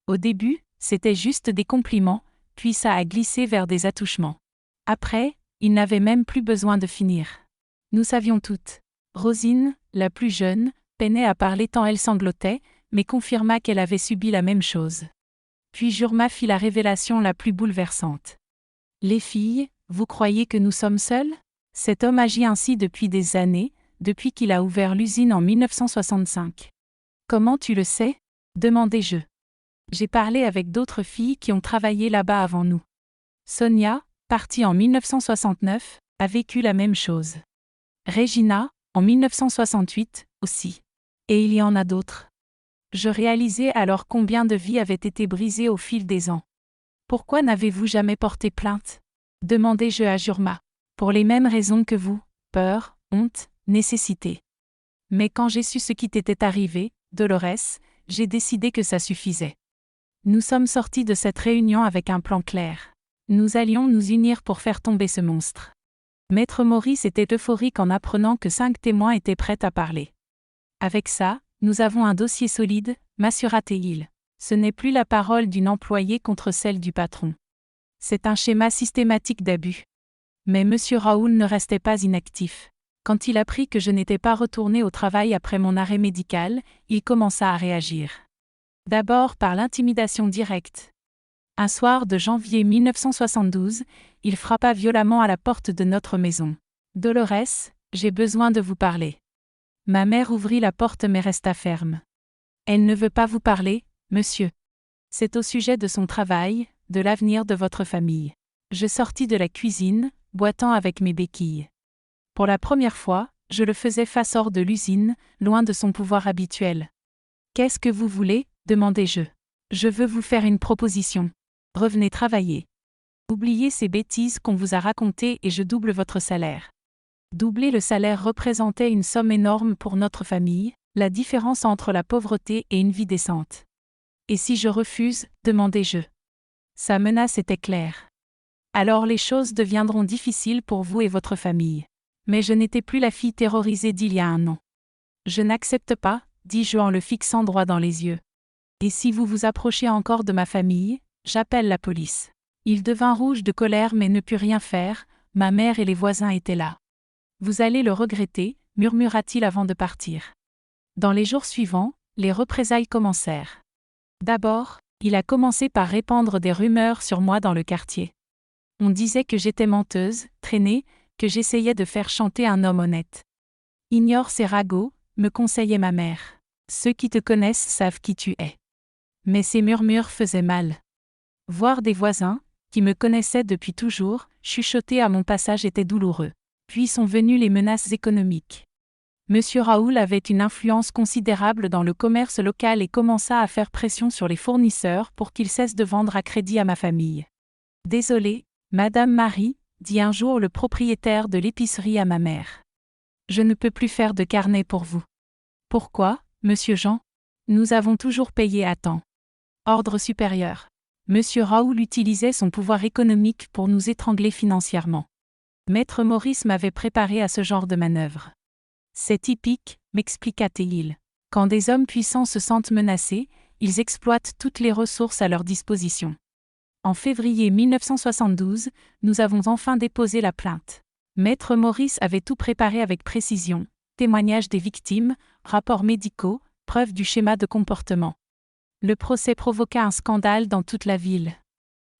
Au début, c'était juste des compliments, puis ça a glissé vers des attouchements. Après, il n'avait même plus besoin de finir. Nous savions toutes. Rosine, la plus jeune, peinait à parler tant elle sanglotait, mais confirma qu'elle avait subi la même chose. Puis Jurma fit la révélation la plus bouleversante. « Les filles, vous croyez que nous sommes seuls ? Cet homme agit ainsi depuis des années, depuis qu'il a ouvert l'usine en 1965. »« Comment tu le sais ? » demandai-je. J'ai parlé avec d'autres filles qui ont travaillé là-bas avant nous. Sonia, partie en 1969, a vécu la même chose. Regina, en 1968, aussi. Et il y en a d'autres. Je réalisais alors combien de vies avaient été brisées au fil des ans. Pourquoi n'avez-vous jamais porté plainte? Demandai-je à Jurma. Pour les mêmes raisons que vous, peur, honte, nécessité. Mais quand j'ai su ce qui t'était arrivé, Dolores, j'ai décidé que ça suffisait. Nous sommes sortis de cette réunion avec un plan clair. Nous allions nous unir pour faire tomber ce monstre. Maître Maurice était euphorique en apprenant que 5 témoins étaient prêts à parler. Avec ça, nous avons un dossier solide, m'assura-t-il. Ce n'est plus la parole d'une employée contre celle du patron. C'est un schéma systématique d'abus. Mais M. Raoul ne restait pas inactif. Quand il apprit que je n'étais pas retourné au travail après mon arrêt médical, il commença à réagir. D'abord par l'intimidation directe. Un soir de janvier 1972, il frappa violemment à la porte de notre maison. « Dolores, j'ai besoin de vous parler. » Ma mère ouvrit la porte mais resta ferme. « Elle ne veut pas vous parler, monsieur. C'est au sujet de son travail, de l'avenir de votre famille. » Je sortis de la cuisine, boitant avec mes béquilles. Pour la première fois, je le faisais face hors de l'usine, loin de son pouvoir habituel. « Qu'est-ce que vous voulez ?» demandai-je. « Je veux vous faire une proposition. Revenez travailler. Oubliez ces bêtises qu'on vous a racontées et je double votre salaire. » Doubler le salaire représentait une somme énorme pour notre famille, la différence entre la pauvreté et une vie décente. « Et si je refuse ?» demandai-je. Sa menace était claire. « Alors les choses deviendront difficiles pour vous et votre famille. » Mais je n'étais plus la fille terrorisée d'il y a un an. « Je n'accepte pas, » dis-je en le fixant droit dans les yeux. « Et si vous vous approchez encore de ma famille, j'appelle la police. » Il devint rouge de colère mais ne put rien faire, ma mère et les voisins étaient là. « Vous allez le regretter, » murmura-t-il avant de partir. Dans les jours suivants, les représailles commencèrent. D'abord, il a commencé par répandre des rumeurs sur moi dans le quartier. On disait que j'étais menteuse, traînée, que j'essayais de faire chanter un homme honnête. « Ignore ces ragots », me conseillait ma mère. « Ceux qui te connaissent savent qui tu es. » Mais ces murmures faisaient mal. Voir des voisins, qui me connaissaient depuis toujours, chuchoter à mon passage était douloureux. Puis sont venues les menaces économiques. M. Raoul avait une influence considérable dans le commerce local et commença à faire pression sur les fournisseurs pour qu'ils cessent de vendre à crédit à ma famille. « Désolé, Madame Marie », dit un jour le propriétaire de l'épicerie à ma mère. « Je ne peux plus faire de carnet pour vous. »« Pourquoi, Monsieur Jean ? Nous avons toujours payé à temps. » Ordre supérieur. Monsieur Raoul utilisait son pouvoir économique pour nous étrangler financièrement. Maître Maurice m'avait préparé à ce genre de manœuvre. C'est typique, m'expliqua-t-il. Quand des hommes puissants se sentent menacés, ils exploitent toutes les ressources à leur disposition. En février 1972, nous avons enfin déposé la plainte. Maître Maurice avait tout préparé avec précision, témoignages des victimes, rapports médicaux, preuves du schéma de comportement. Le procès provoqua un scandale dans toute la ville.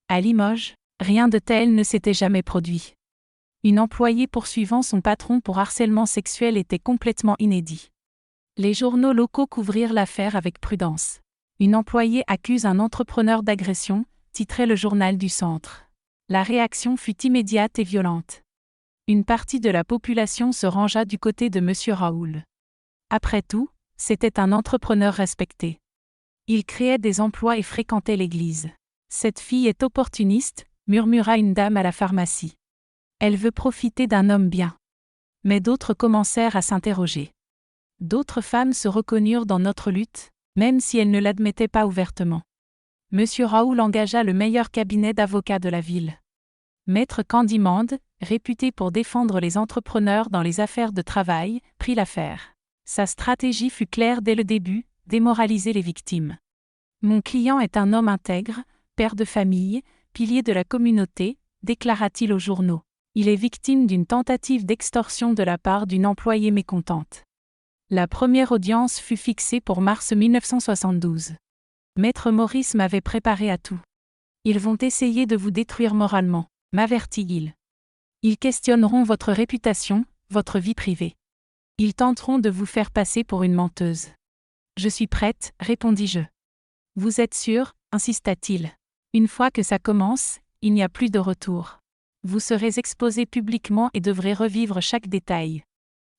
À Limoges, rien de tel ne s'était jamais produit. Une employée poursuivant son patron pour harcèlement sexuel était complètement inédit. Les journaux locaux couvrirent l'affaire avec prudence. Une employée accuse un entrepreneur d'agression, titrait le journal du centre. La réaction fut immédiate et violente. Une partie de la population se rangea du côté de M. Raoul. Après tout, c'était un entrepreneur respecté. Il créait des emplois et fréquentait l'église. « Cette fille est opportuniste », murmura une dame à la pharmacie. « Elle veut profiter d'un homme bien. » Mais d'autres commencèrent à s'interroger. D'autres femmes se reconnurent dans notre lutte, même si elles ne l'admettaient pas ouvertement. M. Raoul engagea le meilleur cabinet d'avocats de la ville. Maître Candimande, réputé pour défendre les entrepreneurs dans les affaires de travail, prit l'affaire. Sa stratégie fut claire dès le début, démoraliser les victimes. « Mon client est un homme intègre, père de famille, pilier de la communauté », déclara-t-il aux journaux. Il est victime d'une tentative d'extorsion de la part d'une employée mécontente. La première audience fut fixée pour mars 1972. Maître Maurice m'avait préparé à tout. « Ils vont essayer de vous détruire moralement », m'avertit-il. « Ils questionneront votre réputation, votre vie privée. Ils tenteront de vous faire passer pour une menteuse. »« Je suis prête, répondis-je. »« Vous êtes sûr ?» insista-t-il. « Une fois que ça commence, il n'y a plus de retour. Vous serez exposé publiquement et devrez revivre chaque détail.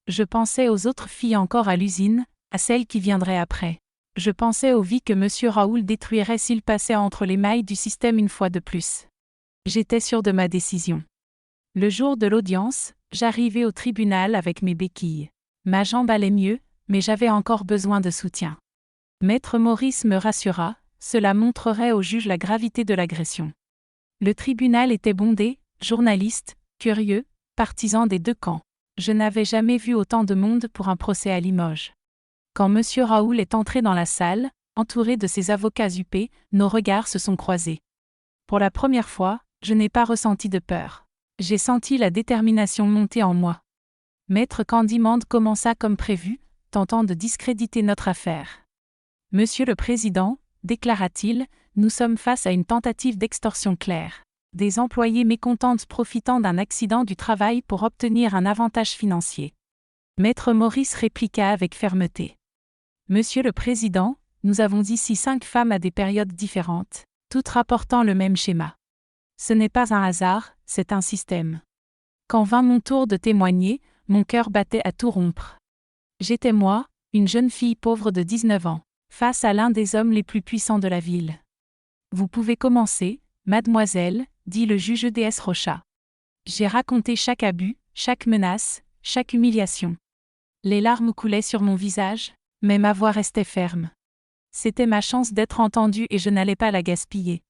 Je pensais aux autres filles encore à l'usine, à celles qui viendraient après. Je pensais aux vies que M. Raoul détruirait s'il passait entre les mailles du système une fois de plus. J'étais sûre de ma décision. Le jour de l'audience, j'arrivai au tribunal avec mes béquilles. Ma jambe allait mieux, mais j'avais encore besoin de soutien. Maître Maurice me rassura, cela montrerait au juge la gravité de l'agression. Le tribunal était bondé, journalistes, curieux, partisans des deux camps. Je n'avais jamais vu autant de monde pour un procès à Limoges. Quand M. Raoul est entré dans la salle, entouré de ses avocats huppés, nos regards se sont croisés. Pour la première fois, je n'ai pas ressenti de peur. J'ai senti la détermination monter en moi. Maître Candimande commença comme prévu, tentant de discréditer notre affaire. « Monsieur le Président, déclara-t-il, nous sommes face à une tentative d'extorsion claire. Des employés mécontentes profitant d'un accident du travail pour obtenir un avantage financier. » Maître Maurice répliqua avec fermeté. « Monsieur le Président, nous avons ici 5 femmes à des périodes différentes, toutes rapportant le même schéma. Ce n'est pas un hasard, c'est un système. Quand vint mon tour de témoigner, mon cœur battait à tout rompre. J'étais moi, une jeune fille pauvre de 19 ans, face à l'un des hommes les plus puissants de la ville. « Vous pouvez commencer, mademoiselle, » dit le juge DS Rocha. J'ai raconté chaque abus, chaque menace, chaque humiliation. Les larmes coulaient sur mon visage, mais ma voix restait ferme. C'était ma chance d'être entendue et je n'allais pas la gaspiller.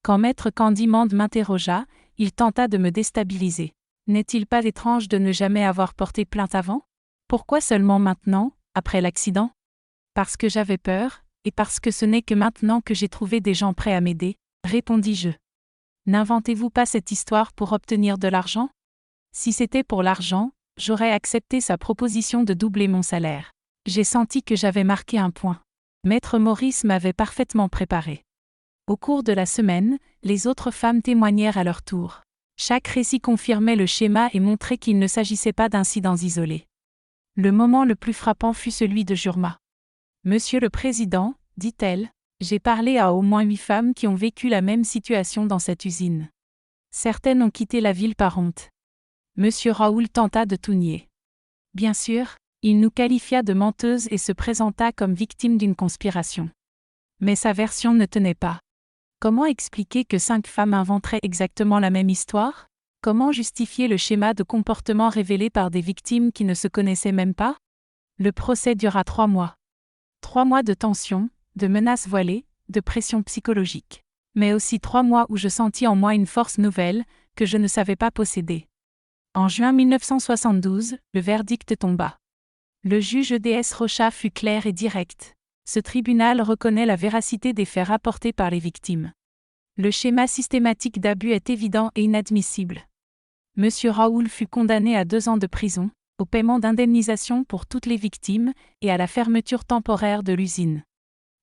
Quand Maître Candimande m'interrogea, il tenta de me déstabiliser. N'est-il pas étrange de ne jamais avoir porté plainte avant? Pourquoi seulement maintenant, après l'accident? Parce que j'avais peur, et parce que ce n'est que maintenant que j'ai trouvé des gens prêts à m'aider, répondis-je. N'inventez-vous pas cette histoire pour obtenir de l'argent? Si c'était pour l'argent, j'aurais accepté sa proposition de doubler mon salaire. J'ai senti que j'avais marqué un point. Maître Maurice m'avait parfaitement préparé. Au cours de la semaine, les autres femmes témoignèrent à leur tour. Chaque récit confirmait le schéma et montrait qu'il ne s'agissait pas d'incidents isolés. Le moment le plus frappant fut celui de Jurma. « Monsieur le Président, dit-elle, j'ai parlé à au moins 8 femmes qui ont vécu la même situation dans cette usine. Certaines ont quitté la ville par honte. » Monsieur Raoul tenta de tout nier. Bien sûr, il nous qualifia de menteuses et se présenta comme victime d'une conspiration. Mais sa version ne tenait pas. Comment expliquer que 5 femmes inventeraient exactement la même histoire? Comment justifier le schéma de comportement révélé par des victimes qui ne se connaissaient même pas? Le procès dura 3 mois. 3 mois de tension, de menaces voilées, de pression psychologique. Mais aussi 3 mois où je sentis en moi une force nouvelle, que je ne savais pas posséder. En juin 1972, le verdict tomba. Le juge DS Rocha fut clair et direct. Ce tribunal reconnaît la véracité des faits rapportés par les victimes. Le schéma systématique d'abus est évident et inadmissible. Monsieur Raoul fut condamné à 2 ans de prison, au paiement d'indemnisation pour toutes les victimes et à la fermeture temporaire de l'usine.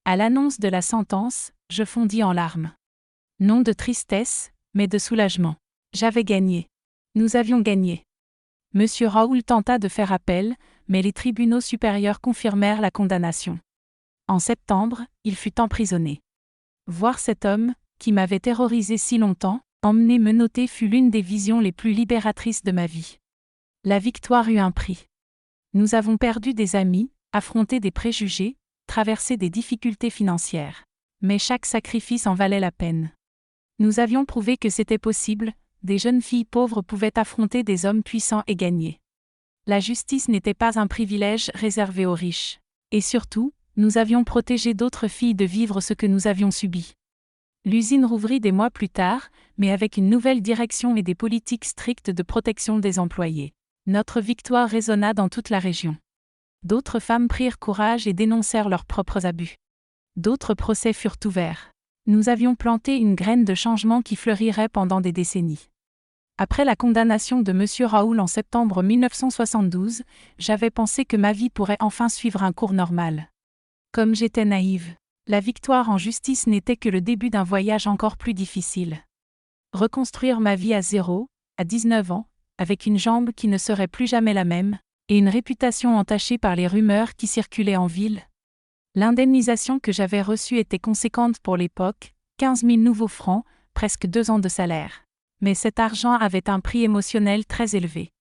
À l'annonce de la sentence, je fondis en larmes. Non de tristesse, mais de soulagement. J'avais gagné. Nous avions gagné. Monsieur Raoul tenta de faire appel, mais les tribunaux supérieurs confirmèrent la condamnation. En septembre, il fut emprisonné. Voir cet homme, qui m'avait terrorisé si longtemps, emmené menotté fut l'une des visions les plus libératrices de ma vie. La victoire eut un prix. Nous avons perdu des amis, affronté des préjugés, traversé des difficultés financières. Mais chaque sacrifice en valait la peine. Nous avions prouvé que c'était possible, des jeunes filles pauvres pouvaient affronter des hommes puissants et gagner. La justice n'était pas un privilège réservé aux riches. Et surtout, nous avions protégé d'autres filles de vivre ce que nous avions subi. L'usine rouvrit des mois plus tard, mais avec une nouvelle direction et des politiques strictes de protection des employés. Notre victoire résonna dans toute la région. D'autres femmes prirent courage et dénoncèrent leurs propres abus. D'autres procès furent ouverts. Nous avions planté une graine de changement qui fleurirait pendant des décennies. Après la condamnation de M. Raoul en septembre 1972, j'avais pensé que ma vie pourrait enfin suivre un cours normal. Comme j'étais naïve, la victoire en justice n'était que le début d'un voyage encore plus difficile. Reconstruire ma vie à zéro, à 19 ans, avec une jambe qui ne serait plus jamais la même, et une réputation entachée par les rumeurs qui circulaient en ville. L'indemnisation que j'avais reçue était conséquente pour l'époque, 15 000 nouveaux francs, presque 2 ans de salaire. Mais cet argent avait un prix émotionnel très élevé.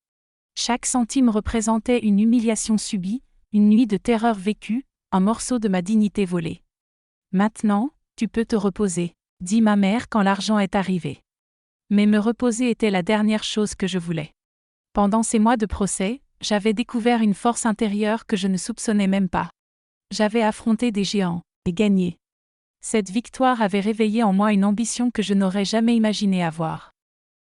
Chaque centime représentait une humiliation subie, une nuit de terreur vécue, un morceau de ma dignité volée. Maintenant, tu peux te reposer, dit ma mère quand l'argent est arrivé. Mais me reposer était la dernière chose que je voulais. Pendant ces mois de procès, j'avais découvert une force intérieure que je ne soupçonnais même pas. J'avais affronté des géants, et gagné. Cette victoire avait réveillé en moi une ambition que je n'aurais jamais imaginé avoir.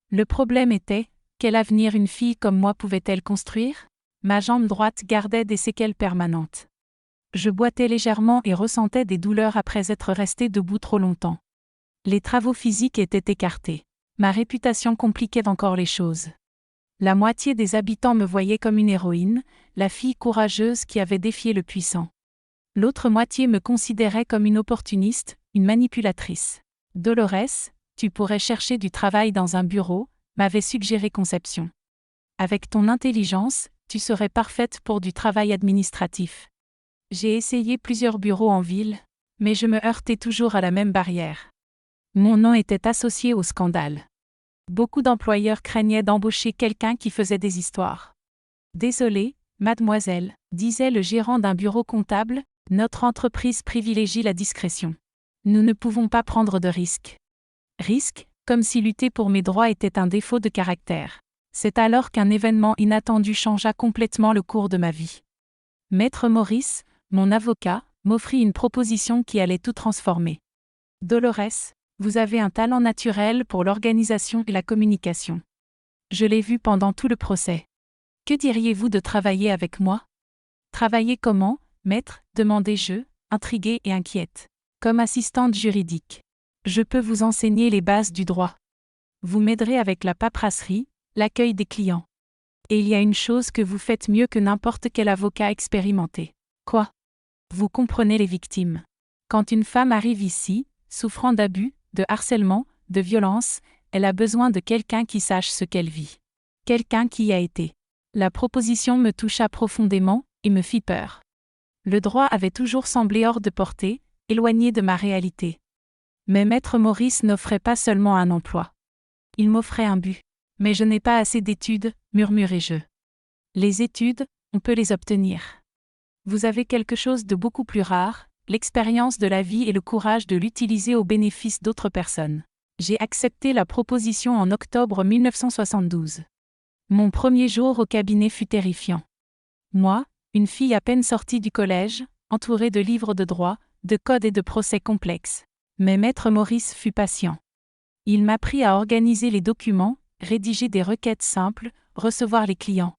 Le problème était, quel avenir une fille comme moi pouvait-elle construire ? Ma jambe droite gardait des séquelles permanentes. Je boitais légèrement et ressentais des douleurs après être restée debout trop longtemps. Les travaux physiques étaient écartés. Ma réputation compliquait encore les choses. La moitié des habitants me voyaient comme une héroïne, la fille courageuse qui avait défié le puissant. L'autre moitié me considérait comme une opportuniste, une manipulatrice. Dolores, tu pourrais chercher du travail dans un bureau, m'avait suggéré Conception. Avec ton intelligence, tu serais parfaite pour du travail administratif. J'ai essayé plusieurs bureaux en ville, mais je me heurtais toujours à la même barrière. Mon nom était associé au scandale. Beaucoup d'employeurs craignaient d'embaucher quelqu'un qui faisait des histoires. Désolé, mademoiselle, disait le gérant d'un bureau comptable, notre entreprise privilégie la discrétion. Nous ne pouvons pas prendre de risques. Risques, comme si lutter pour mes droits était un défaut de caractère. C'est alors qu'un événement inattendu changea complètement le cours de ma vie. Maître Maurice, mon avocat, m'offrit une proposition qui allait tout transformer. Dolores, vous avez un talent naturel pour l'organisation et la communication. Je l'ai vu pendant tout le procès. Que diriez-vous de travailler avec moi ? Travailler comment, maître ? Demandai-je, intriguée et inquiète. Comme assistante juridique. Je peux vous enseigner les bases du droit. Vous m'aiderez avec la paperasserie, l'accueil des clients. Et il y a une chose que vous faites mieux que n'importe quel avocat expérimenté. Quoi ? Vous comprenez les victimes. Quand une femme arrive ici, souffrant d'abus, de harcèlement, de violence, elle a besoin de quelqu'un qui sache ce qu'elle vit. Quelqu'un qui y a été. La proposition me toucha profondément et me fit peur. Le droit avait toujours semblé hors de portée, éloigné de ma réalité. Mais Maître Maurice n'offrait pas seulement un emploi. Il m'offrait un but. Mais je n'ai pas assez d'études, murmurai-je. Les études, on peut les obtenir. Vous avez quelque chose de beaucoup plus rare, l'expérience de la vie et le courage de l'utiliser au bénéfice d'autres personnes. J'ai accepté la proposition en octobre 1972. Mon premier jour au cabinet fut terrifiant. Moi, une fille à peine sortie du collège, entourée de livres de droit, de codes et de procès complexes. Mais Maître Maurice fut patient. Il m'apprit à organiser les documents, rédiger des requêtes simples, recevoir les clients.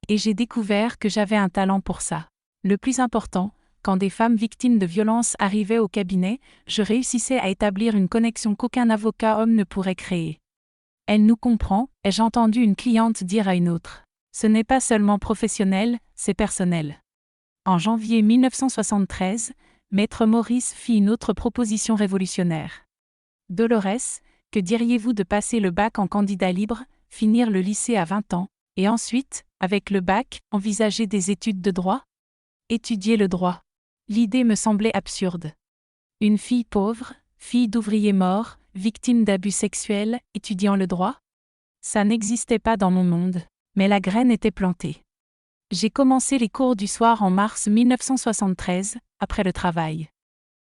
Et j'ai découvert que j'avais un talent pour ça. Le plus important, quand des femmes victimes de violences arrivaient au cabinet, je réussissais à établir une connexion qu'aucun avocat homme ne pourrait créer. Elle nous comprend, ai-je entendu une cliente dire à une autre. Ce n'est pas seulement professionnel, c'est personnel. En janvier 1973, Maître Maurice fit une autre proposition révolutionnaire. Dolores, que diriez-vous de passer le bac en candidat libre, finir le lycée à 20 ans, et ensuite, avec le bac, envisager des études de droit ? Étudier le droit. L'idée me semblait absurde. Une fille pauvre, fille d'ouvrier mort, victime d'abus sexuels, étudiant le droit ? Ça n'existait pas dans mon monde, mais la graine était plantée. J'ai commencé les cours du soir en mars 1973, après le travail.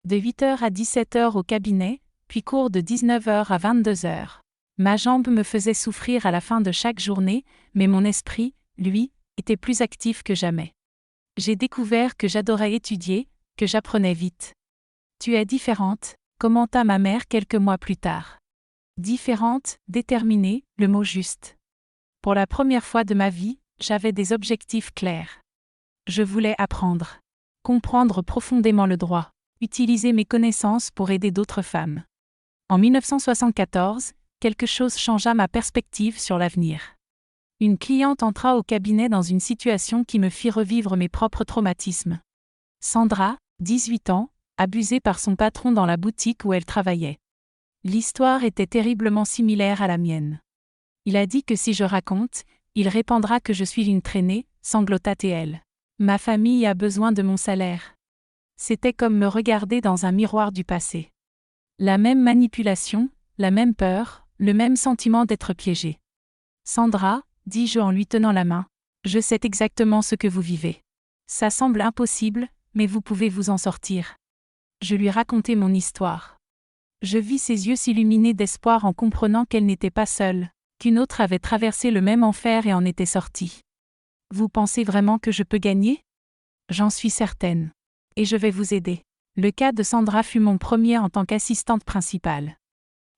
De 8h à 17h au cabinet, puis cours de 19h à 22h. Ma jambe me faisait souffrir à la fin de chaque journée, mais mon esprit, lui, était plus actif que jamais. J'ai découvert que j'adorais étudier, que j'apprenais vite. Tu es différente, commenta ma mère quelques mois plus tard. Différente, déterminée, le mot juste. Pour la première fois de ma vie, j'avais des objectifs clairs. Je voulais apprendre. Comprendre profondément le droit. Utiliser mes connaissances pour aider d'autres femmes. En 1974, quelque chose changea ma perspective sur l'avenir. Une cliente entra au cabinet dans une situation qui me fit revivre mes propres traumatismes. Sandra, 18 ans, abusée par son patron dans la boutique où elle travaillait. L'histoire était terriblement similaire à la mienne. Il a dit que si je raconte, il répandra que je suis une traînée, sanglota-t-elle. Ma famille a besoin de mon salaire. C'était comme me regarder dans un miroir du passé. La même manipulation, la même peur, le même sentiment d'être piégé. Sandra, dis-je en lui tenant la main, je sais exactement ce que vous vivez. Ça semble impossible, mais vous pouvez vous en sortir. Je lui racontai mon histoire. Je vis ses yeux s'illuminer d'espoir en comprenant qu'elle n'était pas seule, qu'une autre avait traversé le même enfer et en était sortie. Vous pensez vraiment que je peux gagner? J'en suis certaine. Et je vais vous aider. Le cas de Sandra fut mon premier en tant qu'assistante principale.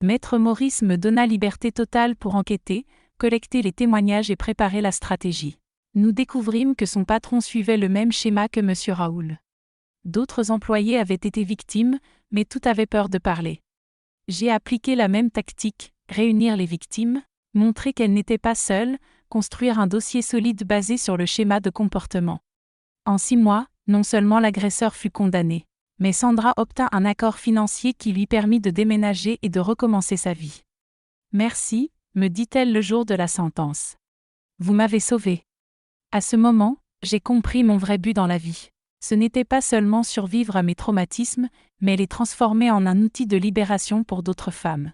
Maître Maurice me donna liberté totale pour enquêter, collecter les témoignages et préparer la stratégie. Nous découvrîmes que son patron suivait le même schéma que M. Raoul. D'autres employés avaient été victimes, mais tout avait peur de parler. J'ai appliqué la même tactique, réunir les victimes, montrer qu'elles n'étaient pas seules, construire un dossier solide basé sur le schéma de comportement. En 6 mois, non seulement l'agresseur fut condamné, mais Sandra obtint un accord financier qui lui permit de déménager et de recommencer sa vie. Merci, me dit-elle le jour de la sentence. Vous m'avez sauvée. À ce moment, j'ai compris mon vrai but dans la vie. Ce n'était pas seulement survivre à mes traumatismes, mais les transformer en un outil de libération pour d'autres femmes.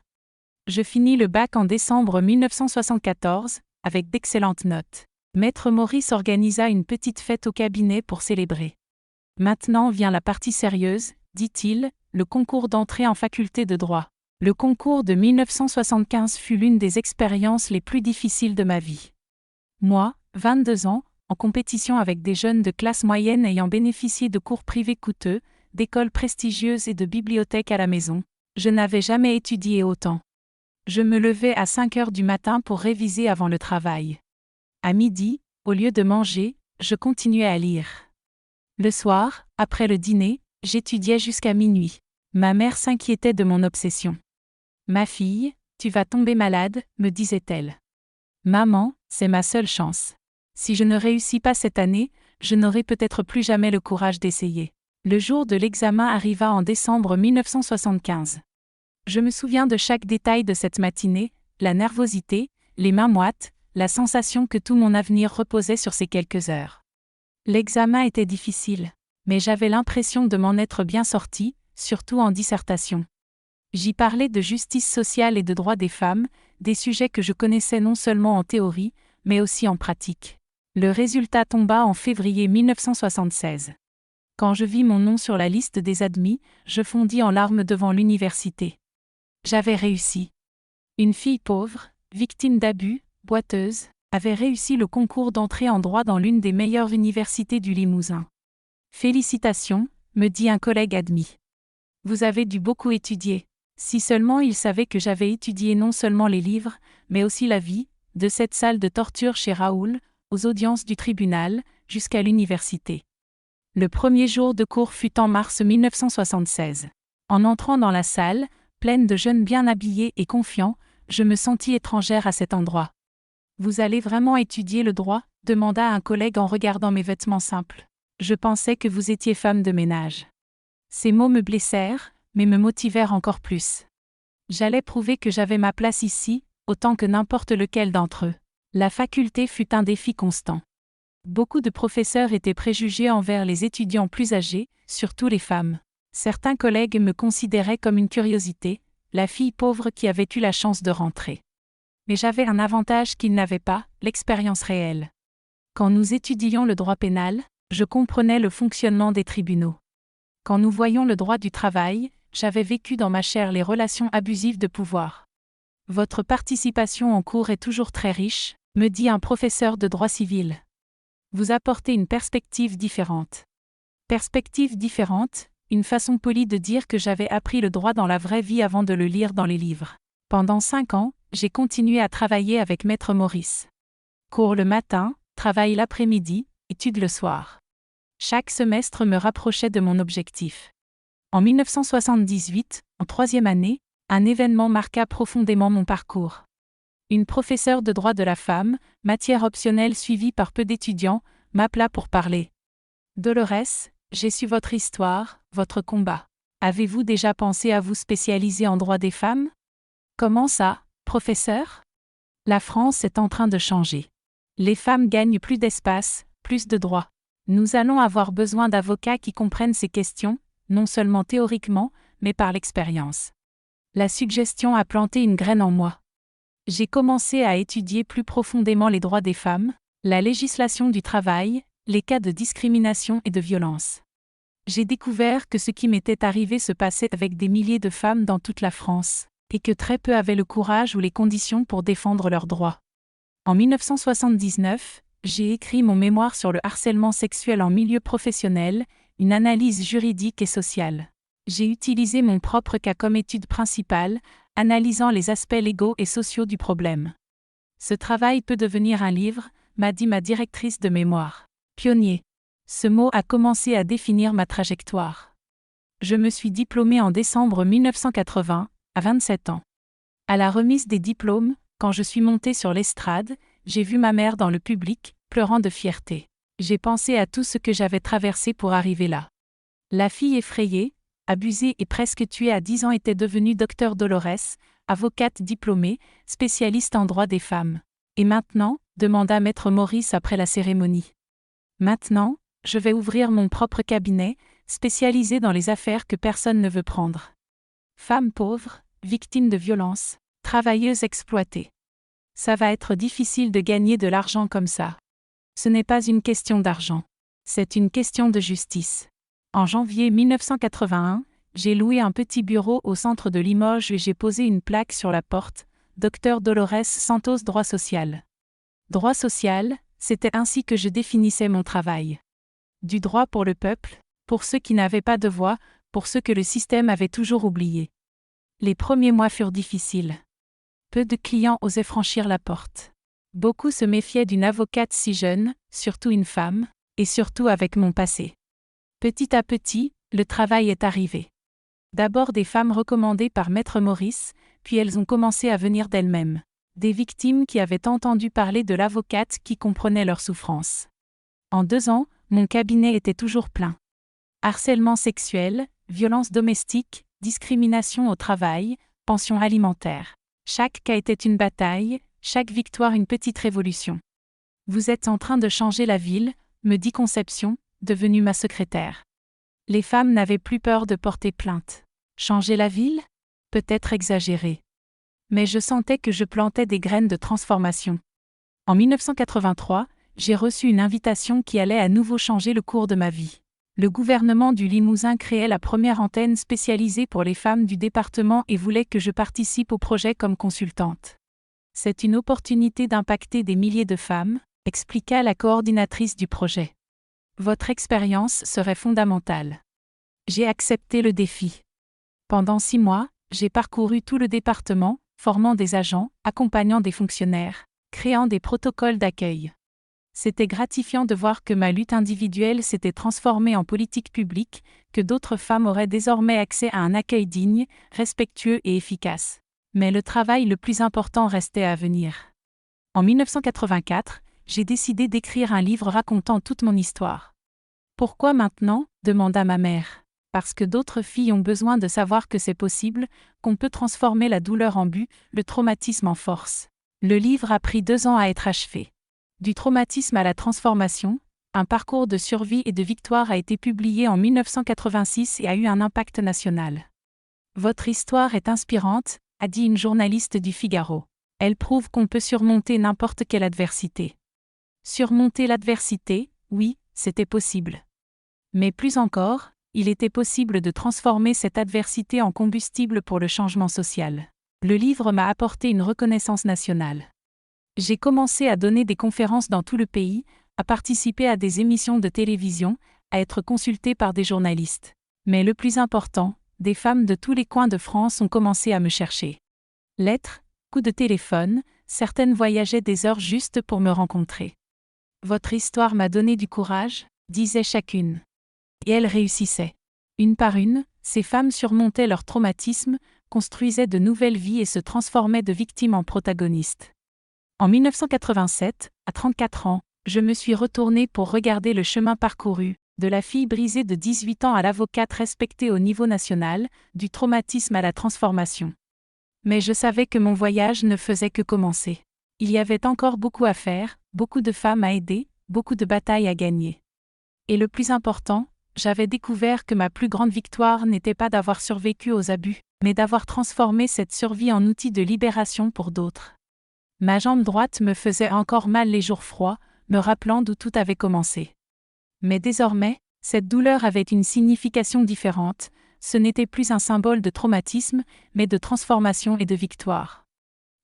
Je finis le bac en décembre 1974, avec d'excellentes notes. Maître Maurice organisa une petite fête au cabinet pour célébrer. Maintenant vient la partie sérieuse, dit-il, le concours d'entrée en faculté de droit. Le concours de 1975 fut l'une des expériences les plus difficiles de ma vie. Moi, 22 ans, en compétition avec des jeunes de classe moyenne ayant bénéficié de cours privés coûteux, d'écoles prestigieuses et de bibliothèques à la maison, je n'avais jamais étudié autant. Je me levais à 5 heures du matin pour réviser avant le travail. À midi, au lieu de manger, je continuais à lire. Le soir, après le dîner, j'étudiais jusqu'à minuit. Ma mère s'inquiétait de mon obsession. « Ma fille, tu vas tomber malade, me disait-elle. Maman, c'est ma seule chance. Si je ne réussis pas cette année, je n'aurai peut-être plus jamais le courage d'essayer. » Le jour de l'examen arriva en décembre 1975. Je me souviens de chaque détail de cette matinée, la nervosité, les mains moites, la sensation que tout mon avenir reposait sur ces quelques heures. L'examen était difficile, mais j'avais l'impression de m'en être bien sortie, surtout en dissertation. J'y parlais de justice sociale et de droits des femmes, des sujets que je connaissais non seulement en théorie, mais aussi en pratique. Le résultat tomba en février 1976. Quand je vis mon nom sur la liste des admis, je fondis en larmes devant l'université. J'avais réussi. Une fille pauvre, victime d'abus, boiteuse, avait réussi le concours d'entrée en droit dans l'une des meilleures universités du Limousin. Félicitations, me dit un collègue admis. Vous avez dû beaucoup étudier. Si seulement il savait que j'avais étudié non seulement les livres, mais aussi la vie, de cette salle de torture chez Raoul, aux audiences du tribunal, jusqu'à l'université. Le premier jour de cours fut en mars 1976. En entrant dans la salle, pleine de jeunes bien habillés et confiants, je me sentis étrangère à cet endroit. « Vous allez vraiment étudier le droit ?» demanda un collègue en regardant mes vêtements simples. Je pensais que vous étiez femme de ménage. Ces mots me blessèrent, mais me motivèrent encore plus. J'allais prouver que j'avais ma place ici, autant que n'importe lequel d'entre eux. La faculté fut un défi constant. Beaucoup de professeurs étaient préjugés envers les étudiants plus âgés, surtout les femmes. Certains collègues me considéraient comme une curiosité, la fille pauvre qui avait eu la chance de rentrer. Mais j'avais un avantage qu'ils n'avaient pas, l'expérience réelle. Quand nous étudions le droit pénal, je comprenais le fonctionnement des tribunaux. Quand nous voyions le droit du travail, j'avais vécu dans ma chair les relations abusives de pouvoir. Votre participation en cours est toujours très riche, me dit un professeur de droit civil. Vous apportez une perspective différente. Perspective différente, une façon polie de dire que j'avais appris le droit dans la vraie vie avant de le lire dans les livres. Pendant 5 ans, j'ai continué à travailler avec Maître Maurice. Cours le matin, travail l'après-midi, études le soir. Chaque semestre me rapprochait de mon objectif. En 1978, en 3e année, un événement marqua profondément mon parcours. Une professeure de droit de la femme, matière optionnelle suivie par peu d'étudiants, m'appela pour parler. « Dolores, j'ai su votre histoire, votre combat. Avez-vous déjà pensé à vous spécialiser en droit des femmes ? » « Comment ça, professeur ? La France est en train de changer. Les femmes gagnent plus d'espace, plus de droits. Nous allons avoir besoin d'avocats qui comprennent ces questions, non seulement théoriquement, mais par l'expérience. La suggestion a planté une graine en moi. J'ai commencé à étudier plus profondément les droits des femmes, la législation du travail, les cas de discrimination et de violence. J'ai découvert que ce qui m'était arrivé se passait avec des milliers de femmes dans toute la France, et que très peu avaient le courage ou les conditions pour défendre leurs droits. En 1979, j'ai écrit mon mémoire sur le harcèlement sexuel en milieu professionnel, une analyse juridique et sociale. J'ai utilisé mon propre cas comme étude principale, analysant les aspects légaux et sociaux du problème. Ce travail peut devenir un livre, m'a dit ma directrice de mémoire. Pionnier. Ce mot a commencé à définir ma trajectoire. Je me suis diplômée en décembre 1980, à 27 ans. À la remise des diplômes, quand je suis montée sur l'estrade, j'ai vu ma mère dans le public, pleurant de fierté. J'ai pensé à tout ce que j'avais traversé pour arriver là. La fille effrayée, abusée et presque tuée à 10 ans était devenue Dr Dolores, avocate diplômée, spécialiste en droit des femmes. Et maintenant, demanda Maître Maurice après la cérémonie. Maintenant, je vais ouvrir mon propre cabinet, spécialisé dans les affaires que personne ne veut prendre. Femmes pauvres, victimes de violences, travailleuses exploitées. Ça va être difficile de gagner de l'argent comme ça. Ce n'est pas une question d'argent. C'est une question de justice. En janvier 1981, j'ai loué un petit bureau au centre de Limoges et j'ai posé une plaque sur la porte, Dr Dolores Santos Droit social. Droit social, c'était ainsi que je définissais mon travail. Du droit pour le peuple, pour ceux qui n'avaient pas de voix, pour ceux que le système avait toujours oubliés. Les premiers mois furent difficiles. Peu de clients osaient franchir la porte. Beaucoup se méfiaient d'une avocate si jeune, surtout une femme, et surtout avec mon passé. Petit à petit, le travail est arrivé. D'abord des femmes recommandées par Maître Maurice, puis elles ont commencé à venir d'elles-mêmes. Des victimes qui avaient entendu parler de l'avocate qui comprenait leurs souffrances. En 2 ans, mon cabinet était toujours plein. Harcèlement sexuel, violence domestique, discrimination au travail, pension alimentaire. Chaque cas était une bataille, chaque victoire une petite révolution. Vous êtes en train de changer la ville, me dit Conception, devenue ma secrétaire. Les femmes n'avaient plus peur de porter plainte. Changer la ville ? Peut-être exagéré. Mais je sentais que je plantais des graines de transformation. En 1983, j'ai reçu une invitation qui allait à nouveau changer le cours de ma vie. Le gouvernement du Limousin créait la première antenne spécialisée pour les femmes du département et voulait que je participe au projet comme consultante. C'est une opportunité d'impacter des milliers de femmes, expliqua la coordinatrice du projet. Votre expérience serait fondamentale. J'ai accepté le défi. Pendant 6 mois, j'ai parcouru tout le département, formant des agents, accompagnant des fonctionnaires, créant des protocoles d'accueil. C'était gratifiant de voir que ma lutte individuelle s'était transformée en politique publique, que d'autres femmes auraient désormais accès à un accueil digne, respectueux et efficace. Mais le travail le plus important restait à venir. En 1984, j'ai décidé d'écrire un livre racontant toute mon histoire. Pourquoi maintenant ? Demanda ma mère. Parce que d'autres filles ont besoin de savoir que c'est possible, qu'on peut transformer la douleur en but, le traumatisme en force. Le livre a pris 2 ans à être achevé. Du traumatisme à la transformation, un parcours de survie et de victoire a été publié en 1986 et a eu un impact national. Votre histoire est inspirante, a dit une journaliste du Figaro. Elle prouve qu'on peut surmonter n'importe quelle adversité. Surmonter l'adversité, oui, c'était possible. Mais plus encore, il était possible de transformer cette adversité en combustible pour le changement social. Le livre m'a apporté une reconnaissance nationale. J'ai commencé à donner des conférences dans tout le pays, à participer à des émissions de télévision, à être consultée par des journalistes. Mais le plus important, des femmes de tous les coins de France ont commencé à me chercher. Lettres, coups de téléphone, certaines voyageaient des heures juste pour me rencontrer. Votre histoire m'a donné du courage, disait chacune. Et elles réussissaient. Une par une, ces femmes surmontaient leur traumatisme, construisaient de nouvelles vies et se transformaient de victimes en protagonistes. En 1987, à 34 ans, je me suis retournée pour regarder le chemin parcouru, de la fille brisée de 18 ans à l'avocate respectée au niveau national, du traumatisme à la transformation. Mais je savais que mon voyage ne faisait que commencer. Il y avait encore beaucoup à faire, beaucoup de femmes à aider, beaucoup de batailles à gagner. Et le plus important, j'avais découvert que ma plus grande victoire n'était pas d'avoir survécu aux abus, mais d'avoir transformé cette survie en outil de libération pour d'autres. Ma jambe droite me faisait encore mal les jours froids, me rappelant d'où tout avait commencé. Mais désormais, cette douleur avait une signification différente, ce n'était plus un symbole de traumatisme, mais de transformation et de victoire.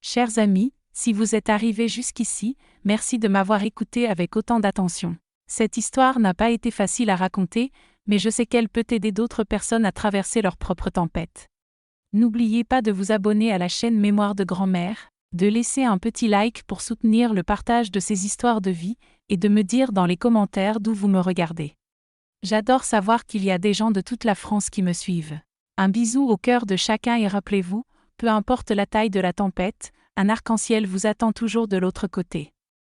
Chers amis, si vous êtes arrivés jusqu'ici, merci de m'avoir écouté avec autant d'attention. Cette histoire n'a pas été facile à raconter, mais je sais qu'elle peut aider d'autres personnes à traverser leur propre tempête. N'oubliez pas de vous abonner à la chaîne Mémoire de grand-mère, de laisser un petit like pour soutenir le partage de ces histoires de vie, et de me dire dans les commentaires d'où vous me regardez. J'adore savoir qu'il y a des gens de toute la France qui me suivent. Un bisou au cœur de chacun et rappelez-vous, peu importe la taille de la tempête, un arc-en-ciel vous attend toujours de l'autre côté.